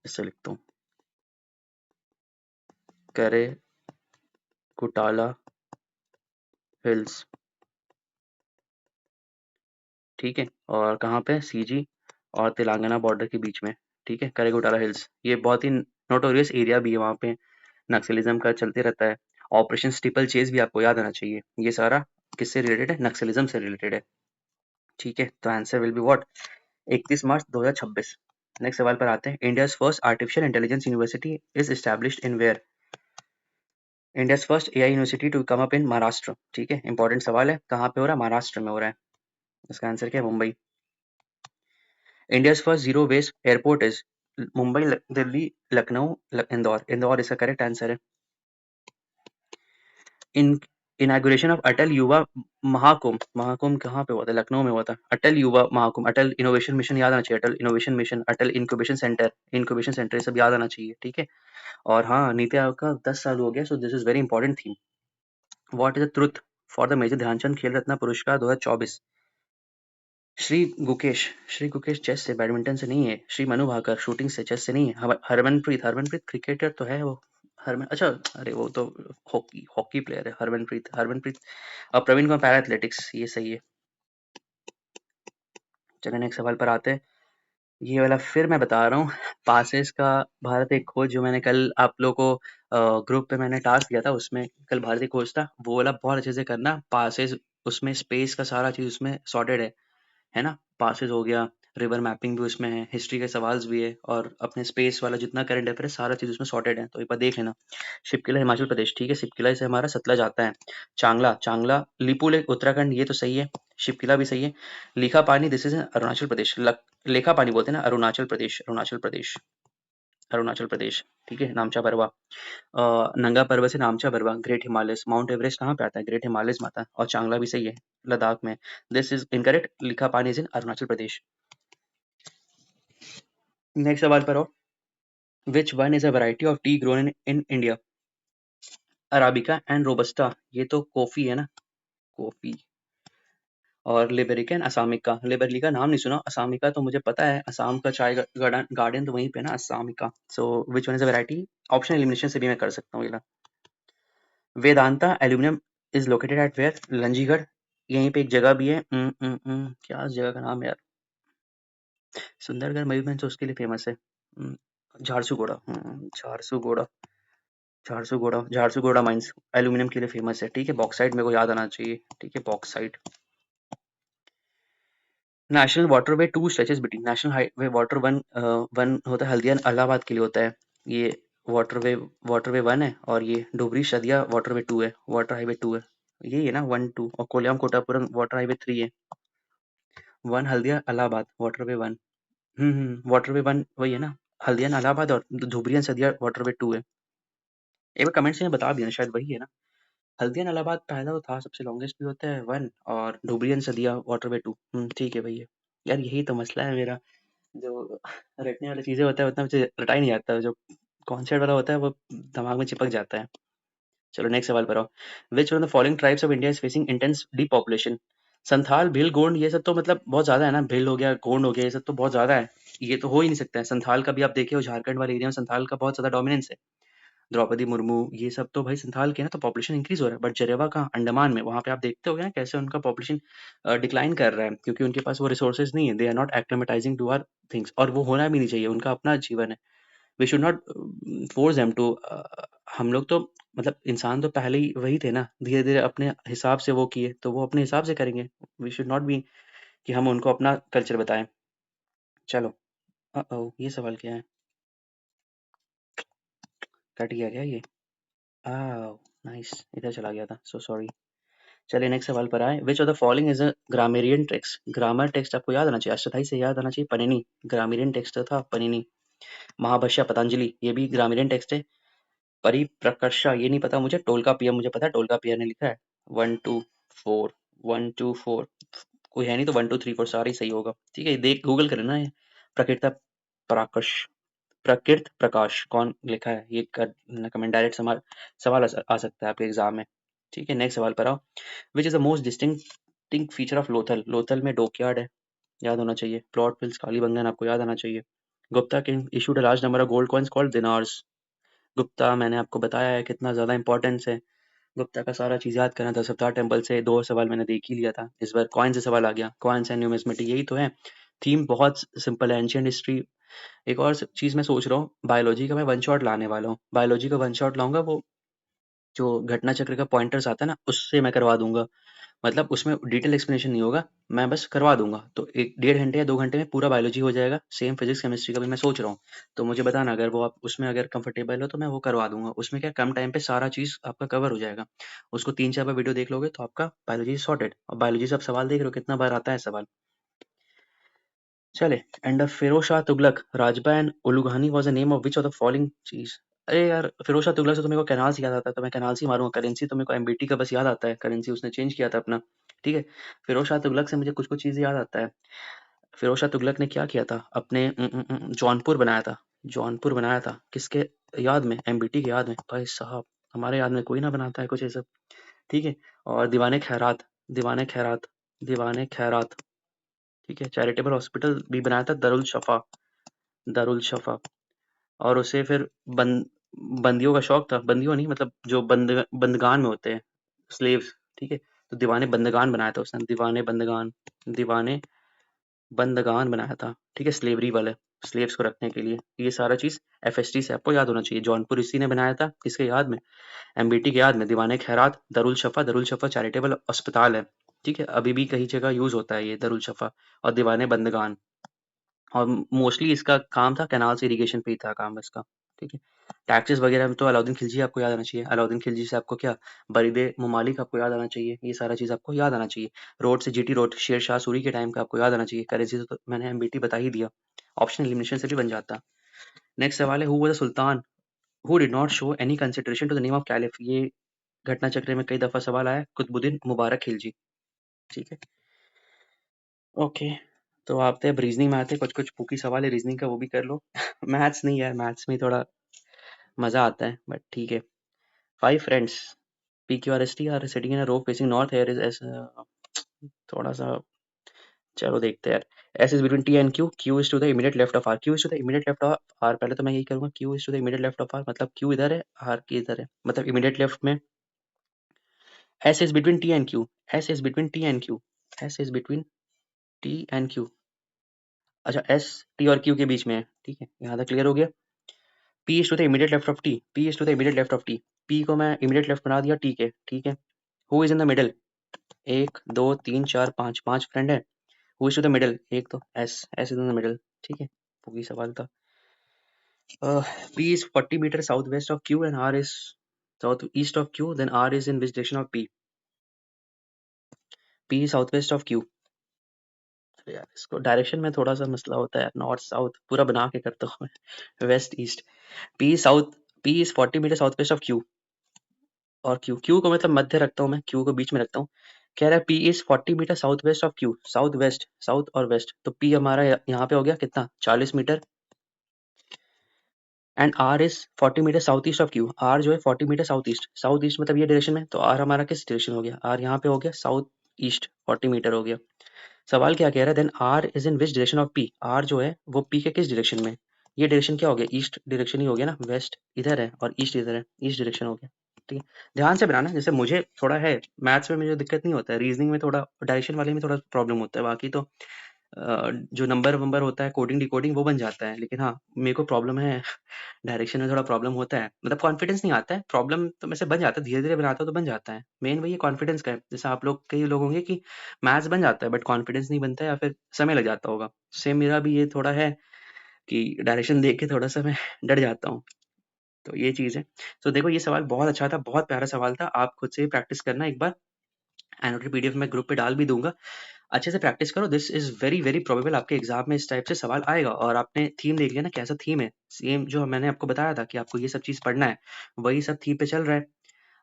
इससे लिखता हूँ, करे घोटाला हिल्स। ठीक है, और कहाँ पे? सीजी और तेलंगाना बॉर्डर के बीच में। ठीक है, करे घोटाला हिल्स, ये बहुत ही नोटोरियस एरिया भी है, वहाँ पे नक्सलिज्म का चलते रहता है। ऑपरेशन स्टीपल चेज भी आपको याद आना चाहिए। ये सारा किससे रिलेटेड है? नक्सलिज्म से रिलेटेड है। ठीक है, तो answer will be what? 31 March 2026। Next सवाल पर आते हैं। India's first artificial intelligence university is established in where? India's first AI university to come up in Maharashtra. ठीक है, इंपॉर्टेंट सवाल है, कहाँ पे हो रहा है? महाराष्ट्र में हो रहा है। इसका आंसर क्या है? Mumbai. India's first zero waste airport is? Mumbai, Delhi, Lucknow, Indore. Indore इसका करेक्ट आंसर है। इन इनॉग्रेशन ऑफ अटल युवा महाकुंभ, महाकुंभ कहाँ पे हुआ था? लखनऊ में हुआ था। अटल युवा महाकुंभ, अटल इनोवेशन मिशन याद आना चाहिए, अटल इनोवेशन मिशन, अटल इंक्यूबेशन सेंटर, इंक्यूबेशन सेंटर, ये सब याद आना चाहिए। ठीक है, और हाँ, नीति आयोग का 10 साल हो गया, so this is very important theme. What is the truth for the major Dhyan Chand Khel Ratna पुरस्कार 2024? श्री गुकेश चेस से, बैडमिंटन से नहीं है। श्री मनु भाकर शूटिंग से, चेस से नहीं है। हरमनप्रीत, हरमनप्रीत क्रिकेटर तो है वो। हरमन, अच्छा, अरे वो तो हॉकी हॉकी प्लेयर है हरमनप्रीत, हरमनप्रीत। और प्रवीण कुमार पैरा एथलेटिक्स, ये सही है। चलिए नेक्स्ट सवाल पर आते हैं। ये वाला फिर मैं बता रहा हूँ, पासेस का भारत एक खोज, जो मैंने कल आप लोगों को ग्रुप पे मैंने टास्क दिया था, उसमें कल भारतीय खोज था, वो वाला बहुत अच्छे से करना। पासेस उसमें स्पेस का सारा चीज़ उसमें सॉर्टेड है ना? पासेस हो गया, रिवर मैपिंग भी उसमें है, हिस्ट्री के सवाल्स भी है और अपने स्पेस वाला जितना करंट अफेयर है सारा चीज़ उसमें सॉर्टेड है, तो एक बार देख लेना। शिपकिला हिमाचल प्रदेश, ठीक है, शिपकिला से हमारा सतलज आता है। चांगला, चांगला लिपू लेक उत्तराखंड, ये तो सही है, शिपकिला भी सही है। लिखा पानी दिस इज अरुणाचल प्रदेश, लेखा पानी बोलते हैं ना, अरुणाचल प्रदेश, अरुणाचल प्रदेश, अरुणाचल प्रदेश, ठीक है। नामचा बरवा, नंगा पर्वत से नामचा Barwa, great Himalayas, mount Everest कहाँ पे आता है? ग्रेट हिमालयस में आता है, और चांगला भी सही है, लद्दाख में। दिस इज इनकरेक्ट, लिखा पानी is in Arunachal Pradesh. Next सवाल पर आओ, which one is a variety of T grown in India? Arabica and robusta, ये तो कॉफी है ना, कॉफी। और लिबेरिका एंड असामिका, लिबेरिका नाम नहीं सुना, असामिका तो मुझे पता है, असम का चाय गार्डन तो वहीं पे ना, असामिका। So which one is a variety? Option elimination से भी मैं कर सकता हूँ ये ला। Vedanta aluminium is located at where? Lanjigarh, यहीं पे एक जगह भी है, क्या उस जगह का नाम है यार? सुंदरगढ़ मयूरभंज तो उसके लिए फेमस है। झारसुगुड़ा, झारसुगुड़ा, झारसुगुड़ा, झारसुगुड़ा माइंस एल्यूमिनियम के लिए फेमस है, ठीक है। बॉक्साइट मेरे को याद आना चाहिए, ठीक है, bauxite. National waterway 2 stretches between, national highway water one होता है हल्दिया इलाहाबाद के लिए होता है, ये वाटरवे, वाटरवे 1 है, और ये डुबरी शदिया वाटरवे 2 है, वाटर हाईवे 2 है, यही है ना 1 2, और कोलियाम कोटापुरम वाटर हाईवे 3 है। 1 हल्दिया इलाहाबाद वाटरवे 1, वाटरवे 1 वही है ना, हल्दिया इलाहाबाद, और धुबरी सदिया वाटरवे 2 है। एक बार कमेंट्स में बता देना, शायद वही है ना। हल्दिया इलाहाबाद पहला तो था, सबसे लॉन्गेस्ट भी होता है 1, और डुबरी सदिया वाटरवे 2, ठीक है भैया। यार यही तो मसला है मेरा, जो रटने वाली चीज़ें होता है उतना मुझे रटा ही नहीं आता, जो कॉन्सेप्ट वाला होता है वो दिमाग में चिपक जाता है। चलो नेक्स्ट सवाल पर आओ, which one of the following tribes of India is facing intense depopulation? Santhal, Bhil, Gond, ये सब तो मतलब बहुत ज्यादा है ना, भील हो गया, गोंड हो गया, ये सब तो बहुत ज्यादा है, ये तो हो ही नहीं सकता है। संथाल का भी आप देखे हो, झारखंड वाले एरिया में संथाल का बहुत ज्यादा डोमिनेंस है। द्रौपदी मुर्मू, ये सब तो भाई संथाल के हैं ना, तो पॉपुलेशन इंक्रीज हो रहा है, बट जरेवा का अंडमान में, वहां पे आप देखते हो ना कैसे उनका पॉपुलेशन डिक्लाइन कर रहा है, क्योंकि उनके पास वो रिसोर्सेज नहीं है, they are not acclimatising to our things, और वो होना भी नहीं चाहिए, उनका अपना जीवन है। We should not force them to, हम लोग तो मतलब इंसान तो पहले ही वही थे ना, धीरे धीरे अपने हिसाब से वो किए, तो वो अपने हिसाब से करेंगे। वी शुड नॉट बी कि हम उनको अपना कल्चर बताएं। चलो, ये सवाल क्या है, कट गया क्या ये? नाइस, इधर चला गया था, सो सॉरी। चलिए नेक्स्ट सवाल पर आए, विच of the following is a grammarian text? Grammar text आपको याद आना चाहिए, अष्टधाई से याद आना चाहिए, पनिनी, ग्रामेरियन टेक्स्ट था पनिनी। महाभाष्य पतंजलि, ये भी ग्रामेरियन टेक्स्ट है। परिप्रकर्षा, ये नहीं पता मुझे, टोलका पियर मुझे पता है, टोलका पियर ने लिखा है। 1 2 4, 1 2 4, कोई है नहीं तो 1 2 3 4 सारे ही सही होगा, ठीक है, देख गूगल कर लेना। ये प्रकृता प्राकश, प्रकृत प्रकाश कौन लिखा है, ये कर कमेंट, डायरेक्ट सवाल आ सकता है आपके एग्जाम में, ठीक है। नेक्स्ट सवाल पर आओ, which is the most distinguishing feature of Lothal? Lothal में डॉकयार्ड है, याद होना चाहिए। प्लॉट फिल्स, कालीबंगन आपको याद आना चाहिए। Gupta king issued a large number of gold coins called dinars. Gupta मैंने आपको बताया है कितना ज्यादा इंपॉर्टेंस है, गुप्ता का सारा चीज याद करना था। सप्ताह टेम्पल से 2 सवाल मैंने देख ही लिया था, इस बार कॉइन से सवाल आ गया, कॉइन्स एंड न्यूमिस्मेटिक, यही तो है थीम, बहुत सिंपल है, एंशियंट हिस्ट्री। एक और चीज मैं सोच रहा हूँ, बायोलॉजी का मैं वन शॉट लाने वाला हूँ, बायोलॉजी का वन शॉट लाऊंगा, वो जो घटना चक्र का पॉइंटर्स आता है ना, उससे मैं करवा दूंगा, मतलब उसमें डिटेल एक्सप्लेनेशन नहीं होगा, मैं बस करवा दूंगा, तो 1 1.5 घंटे या 2 घंटे में पूरा बायोलॉजी हो जाएगा। सेम फिजिक्स केमिस्ट्री का भी मैं सोच रहा हूँ, तो मुझे बताना अगर वो आप उसमें अगर कंफर्टेबल हो, तो मैं वो करवा दूंगा। उसमें क्या कम टाइम पे सारा चीज आपका कवर हो जाएगा, उसको 3 4 बार वीडियो देख लोगे तो आपका बायोलॉजी सॉर्टेड। और बायोलॉजी से आप सवाल देख रहे हो कितना बार आता है सवाल। चले, and Firoz Shah Tughlaq, Rajbaha and Ulughkhani was the name of which of the following चीज? अरे यार, फिरोज शाह तुगलक से तो मेरे को कैनाल से याद आता है, तो मैं कैनाल से ही मारूंगा। करेंसी तो मेरे को एमबीटी का बस याद आता है, करेंसी उसने चेंज किया था अपना, ठीक है। फिरोज शाह तुगलक से मुझे कुछ कुछ चीजें याद आता है। फिरोज शाह तुगलक ने क्या किया था, अपने जौनपुर बनाया था, जौनपुर बनाया था किसके याद में? एमबीटी के याद में। भाई साहब, हमारे याद में कोई ना बनाता है कुछ ये सब, ठीक है। और दीवाने खैरात, दीवाने खैरात, दीवाने खैरात, ठीक है। चैरिटेबल हॉस्पिटल भी बनाया था, दरुल शफा, दारुल शफा। और उसे फिर बंद बंदियों का शौक था, बंदियों नहीं मतलब जो बंदगान में होते हैं, स्लेव्स, ठीक है। तो दीवाने बंदगान बनाया था उसने, दीवाने बंदगान, दीवाने बंदगान बनाया था, ठीक है, स्लेवरी वाले, स्लेव्स को रखने के लिए। ये सारा चीज एफएसटी से आपको याद होना चाहिए। जौनपुर इसी ने बनाया था, किसके याद में? एमबीटी के याद में। दीवाने खैरात, दरुल शफा, दरुल शफा चैरिटेबल अस्पताल है, ठीक है, अभी भी कई जगह यूज़ होता है ये दरुल शफ़ा और दीवाने बंदगान, और मोस्टली इसका काम था कैनाल से इरिगेशन पे ही था काम इसका। ठीक है, टैक्सेस वगैरह में तो अलाउद्दीन खिलजी आपको याद आना चाहिए। अलाउद्दीन खिलजी से आपको क्या, बरीदे ममालिक आपको याद आना चाहिए। ये सारा चीज़ आपको याद आना चाहिए। रोड से जीटी रोड शेर शाह सूरी के टाइम का आपको याद आना चाहिए। करेंसी से तो मैंने एमबीटी बता ही दिया, ऑप्शन एलिमिनेशन से भी बन जाता। नेक्स्ट सवाल है, who was the sultan who did not show any consideration to the name of caliph. ये घटना चक्र में कई दफा सवाल आया, कुतुबुद्दीन मुबारक खिलजी। ठीक है, ओके, तो आते हैं अब रीजनिंग में आते हैं। कुछ कुछ पुकी सवाल है रीजनिंग का, वो भी कर लो। मैथ्स नहीं यार, मैथ्स में थोड़ा मजा आता है, बट ठीक है। 5 friends PQRST are sitting in a row facing north, here is थोड़ा सा, चलो देखते हैं यार। S is between T and Q, Q is to the immediate left of R, Q is to the immediate left of R। पहले तो मैं यही करूंगा, Q is to the immediate left of R, मतलब Q इधर है, R की इधर है, मतलब इमीडिएट लेफ्ट में। S is between T and Q. S is between T and Q. S is between T and Q. अच्छा, S T और Q के बीच में है। ठीक है, यहाँ तक क्लियर हो गया। P is to the immediate left of T. P is to the immediate left of T. P को मैं immediate left बना दिया T के। ठीक है, Who is in the middle? 1 2 3 4 5 5 friend है। Who is to the middle? एक तो S is in the middle। ठीक है, वही सवाल था। P is 40 meters southwest of Q and R is southeast of Q. Then R is in which direction of P? P is southwest of Q. यार इसको direction में थोड़ा सा मसला होता है, नॉर्थ साउथ पूरा बना के करता हूँ मैं, west east. P is 40 metre south west of Q, और क्यू को मतलब मध्य रखता हूँ मैं, क्यू को बीच में रखता हूँ। कह रहा है P is 40 metre south west of Q, south west, south और वेस्ट, तो पी हमारा यहाँ पे हो गया कितना, 40 metre. And R is 40 metre south east of Q, R जो है 40 metre south east, south east मतलब ये डायरेक्शन में, तो आर हमारा किस डायरेक्शन हो गया, आर यहाँ पे हो गया साउथ ईस्ट, 40 मीटर हो गया। सवाल क्या कह रहा है, then R is in which direction of P, R जो है वो पी के किस डायरेक्शन में, ये डायरेक्शन क्या हो गया, ईस्ट डायरेक्शन ही हो गया ना, वेस्ट इधर है और ईस्ट इधर है, ईस्ट डायरेक्शन हो गया। ठीक है, ध्यान से बनाना, जैसे मुझे थोड़ा है मैथ्स में मुझे दिक्कत नहीं होता है, रीजनिंग में थोड़ा डायरेक्शन वाले में थोड़ा प्रॉब्लम होता है, बाकी तो जो नंबर वंबर होता है कोडिंग डिकोडिंग वो बन जाता है, लेकिन हाँ मेरे को प्रॉब्लम है डायरेक्शन में थोड़ा प्रॉब्लम होता है, मतलब कॉन्फिडेंस नहीं आता है, प्रॉब्लम तो मेरे से बन जाता है, धीरे धीरे बनाता हूँ तो बन जाता है, मेन वही कॉन्फिडेंस का है। जैसे आप लोग कई लोग होंगे कि मैथ्स बन जाता है बट कॉन्फिडेंस नहीं बनता है, या फिर समय लग जाता होगा, सेम मेरा भी ये थोड़ा है कि डायरेक्शन देख के थोड़ा सा मैं डर जाता हूँ, तो ये चीज़ है। तो देखो ये सवाल बहुत अच्छा था, बहुत प्यारा सवाल था, आप खुद से प्रैक्टिस करना एक बार, एनोटेड पीडीएफ में ग्रुप पे डाल भी दूंगा, अच्छे से प्रैक्टिस करो, this is very very probable आपके एग्जाम में इस टाइप से सवाल आएगा। और आपने थीम देख लिया ना, कैसा थीम है, सेम जो मैंने आपको बताया था कि आपको ये सब चीज पढ़ना है, वही सब थीम पे चल रहा है।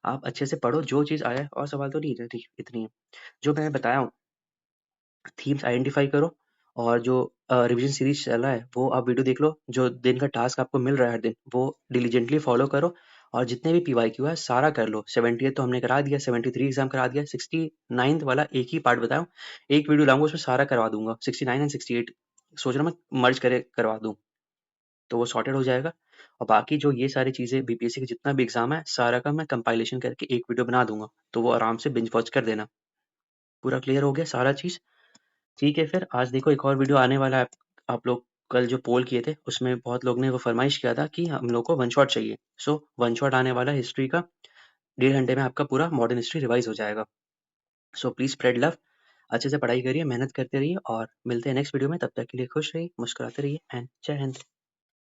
आप अच्छे से पढ़ो, जो चीज आया है, और सवाल तो नहीं रहती इतनी है जो मैंने बताया हूँ, थीम्स आइडेंटिफाई करो, और जो रिवीजन सीरीज चल रहा है वो आप वीडियो देख लो, जो दिन का टास्क आपको मिल रहा है हर दिन वो डिलीजेंटली फॉलो करो, और जितने भी PYQ है सारा कर लो। 70 तो हमने करा दिया, 73 एग्जाम करा दिया, 69 वाला एक ही पार्ट बताऊँ, एक वीडियो लाऊंगा उसमें सारा करवा दूंगा, 69 एंड 68 सोच रहा हूँ मैं मर्ज करे करवा दूँ, तो वो सॉर्टेड हो जाएगा। और बाकी जो ये सारी चीज़ें BPSC का जितना भी एग्जाम है सारा का मैं कंपाइलेशन करके एक वीडियो बना दूंगा, तो वो आराम से बिंज वॉच कर देना। पूरा क्लियर हो गया सारा चीज़? ठीक है, फिर आज देखो एक और वीडियो आने वाला है। आप लोग कल जो पोल किए थे उसमें बहुत लोग ने वो फरमाइश किया था कि हम लोग को वन शॉट चाहिए, सो वन शॉट आने वाला है हिस्ट्री का, 1.5 घंटे में आपका पूरा मॉडर्न हिस्ट्री रिवाइज हो जाएगा। सो प्लीज स्प्रेड लव, अच्छे से पढ़ाई करिए, मेहनत करते रहिए, और मिलते हैं नेक्स्ट वीडियो में, तब तक के लिए खुश रहिए, मुस्कुराते रहिए, एंड जय हिंद।